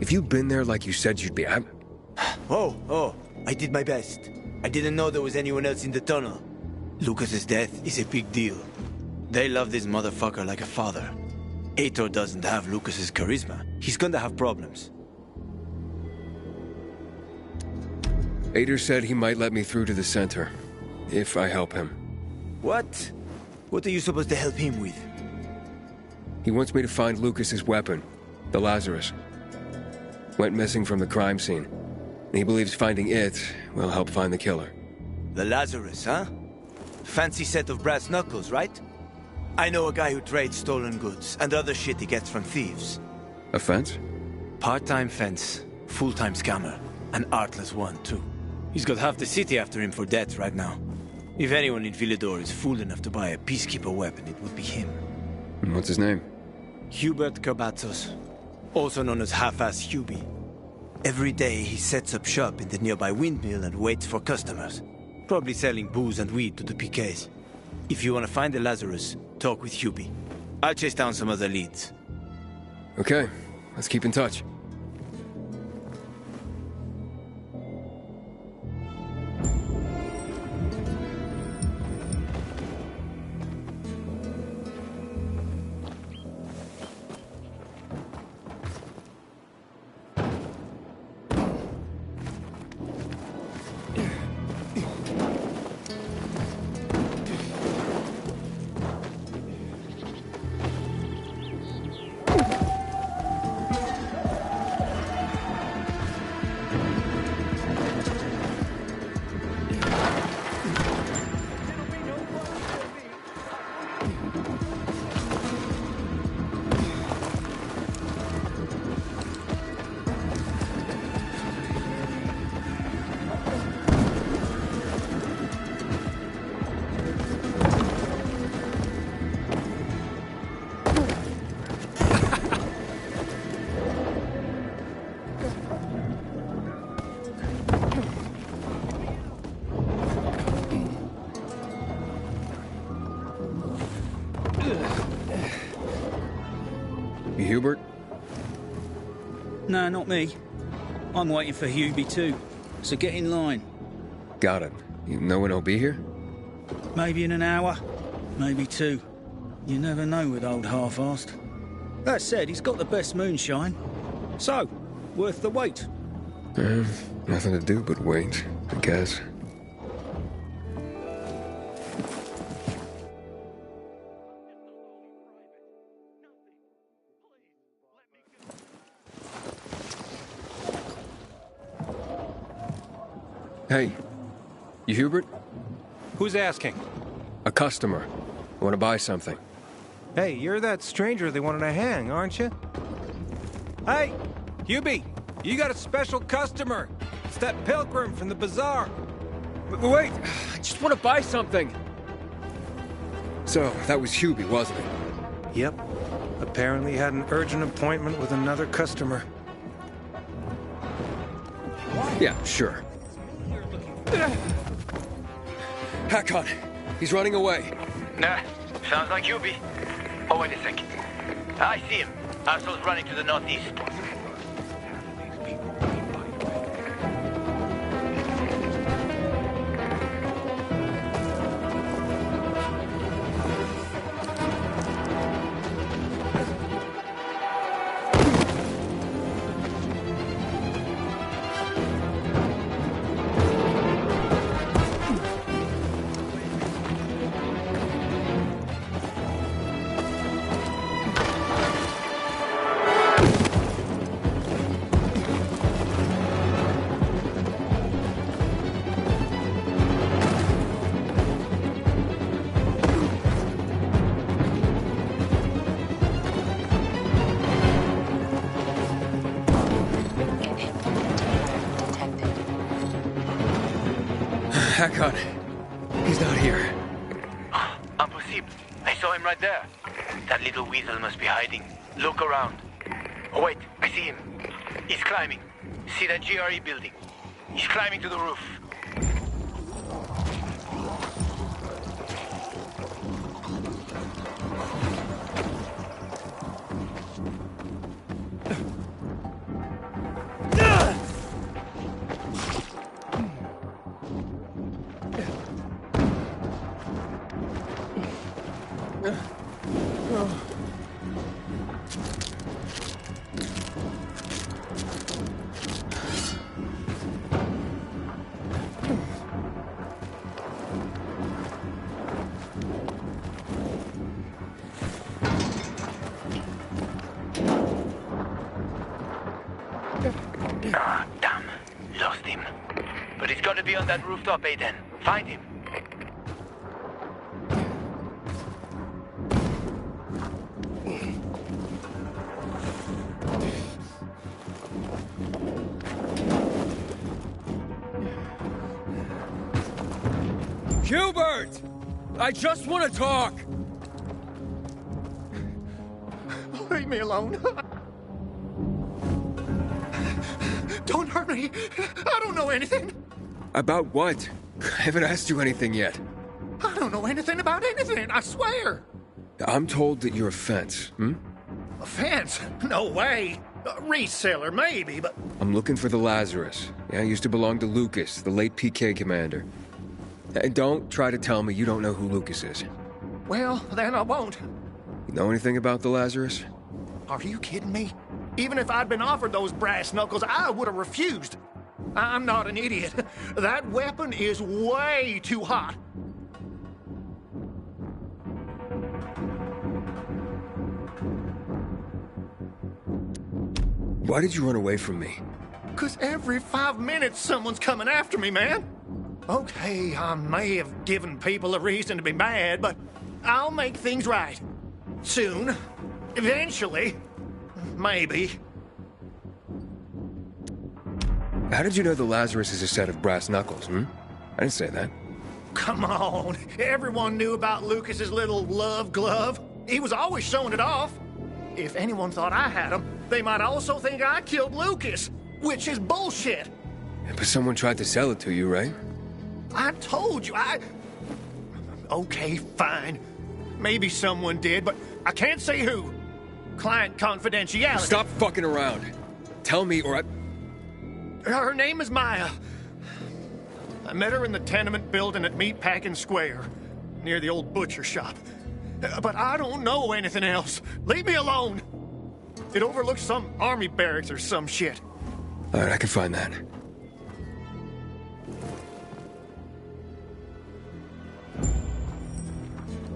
If you'd been there like you said you'd be, Oh, I did my best. I didn't know there was anyone else in the tunnel. Lucas's death is a big deal. They love this motherfucker like a father. Aitor doesn't have Lucas's charisma. He's gonna have problems. Aitor said he might let me through to the center, if I help him. What? What are you supposed to help him with? He wants me to find Lucas's weapon, the Lazarus. Went missing from the crime scene. And he believes finding it will help find the killer. The Lazarus, huh? Fancy set of brass knuckles, right? I know a guy who trades stolen goods and other shit he gets from thieves. A fence? Part-time fence, full-time scammer. An artless one, too. He's got half the city after him for debt right now. If anyone in Villador is fool enough to buy a Peacekeeper weapon, it would be him. And what's his name? Hubert Kerbatzos, also known as Half-Ass Hubie. Every day he sets up shop in the nearby windmill and waits for customers. Probably selling booze and weed to the PKs. If you want to find the Lazarus, talk with Hubie. I'll chase down some other leads. Okay, let's keep in touch. You Hubert? No, not me. I'm waiting for Hubie too, so get in line. Got it. You know when he'll be here? Maybe in an hour, maybe two. You never know with old Half-Assed. That said, he's got the best moonshine. So, worth the wait. Nothing to do but wait, I guess. Hey, you Hubert? Who's asking? A customer. I want to buy something. Hey, you're that stranger they wanted to hang, aren't you? Hey, Hubie, you got a special customer. It's that pilgrim from the bazaar. Wait, I just want to buy something. So, that was Hubie, wasn't it? Yep. Apparently had an urgent appointment with another customer. Yeah, sure. Hakon, he's running away. Nah, sounds like Hubie. Oh, wait a sec. I see him. Asshole's running to the northeast. Hakon. He's not here. Impossible. I saw him right there. That little weasel must be hiding. Look around. Oh, wait. I see him. He's climbing. See that GRE building? He's climbing to the roof. Ah, damn. Lost him. But he's got to be on that rooftop, Aiden. Find him. Hubert! I just want to talk! Leave me alone. Don't hurt me. I don't know anything. About what? I haven't asked you anything yet. I don't know anything about anything, I swear. I'm told that you're a fence, A fence? No way. A reseller, maybe, but... I'm looking for the Lazarus. Yeah, it used to belong to Lucas, the late PK commander. And don't try to tell me you don't know who Lucas is. Well, then I won't. You know anything about the Lazarus? Are you kidding me? Even if I'd been offered those brass knuckles, I would have refused. I'm not an idiot. That weapon is way too hot. Why did you run away from me? 'Cause every 5 minutes someone's coming after me, man. Okay, I may have given people a reason to be mad, but I'll make things right. Soon. Eventually. Maybe. How did you know the Lazarus is a set of brass knuckles, I didn't say that. Come on. Everyone knew about Lucas's little love glove. He was always showing it off. If anyone thought I had him, they might also think I killed Lucas, which is bullshit. But someone tried to sell it to you, right? I told you, Okay, fine. Maybe someone did, but I can't say who. Client confidentiality. Stop fucking around. Tell me or I... Her name is Maya. I met her in the tenement building at Meatpacking Square, near the old butcher shop. But I don't know anything else. Leave me alone. It overlooks some army barracks or some shit. All right, I can find that.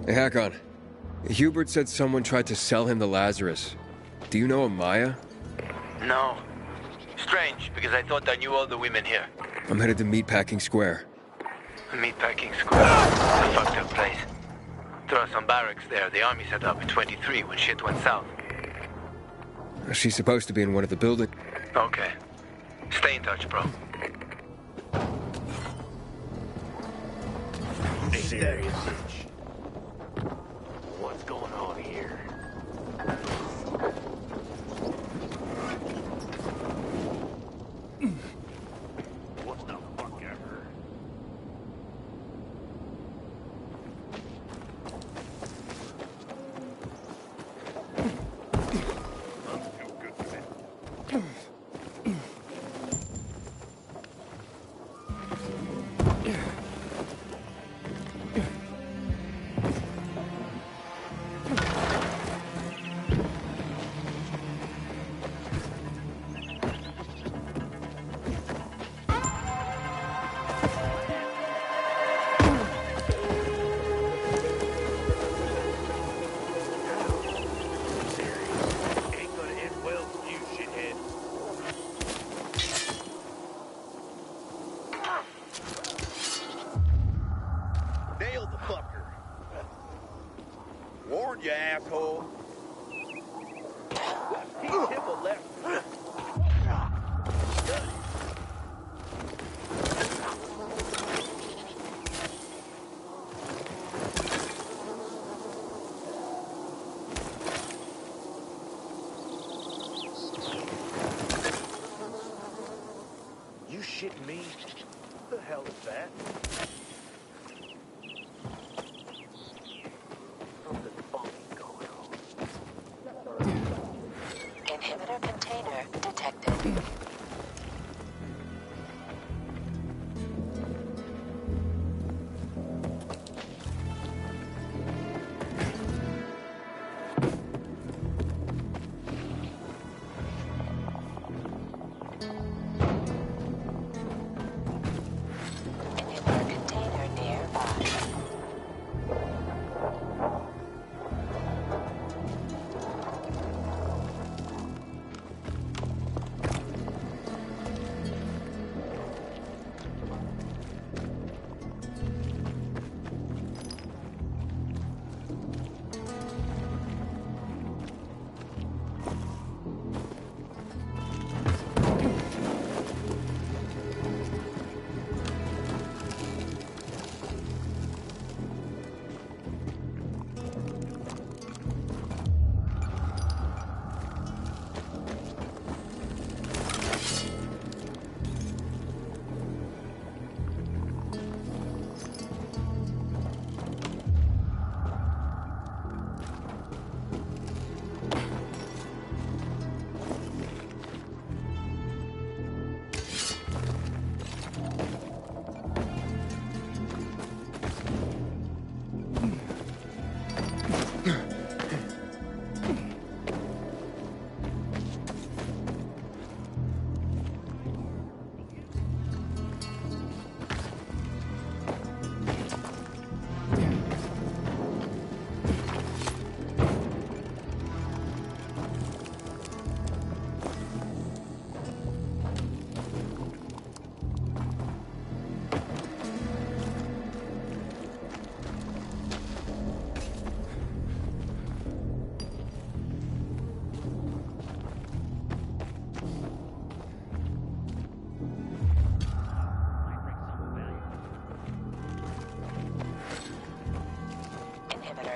Hey, Hakon. Hubert said someone tried to sell him the Lazarus. Do you know a Maya? No. Strange, because I thought I knew all the women here. I'm headed to Meatpacking Square. Meatpacking Square. A fucked up place. There are some barracks there the army set up in 23 when shit went south. She's supposed to be in one of the buildings. Okay. Stay in touch, bro. Serious. What's going on here? What's the fuck ever? You asshole. Teach him a lesson. shitting me? What the hell is that? Something funky going on. Inhibitor container detected.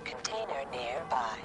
Container nearby.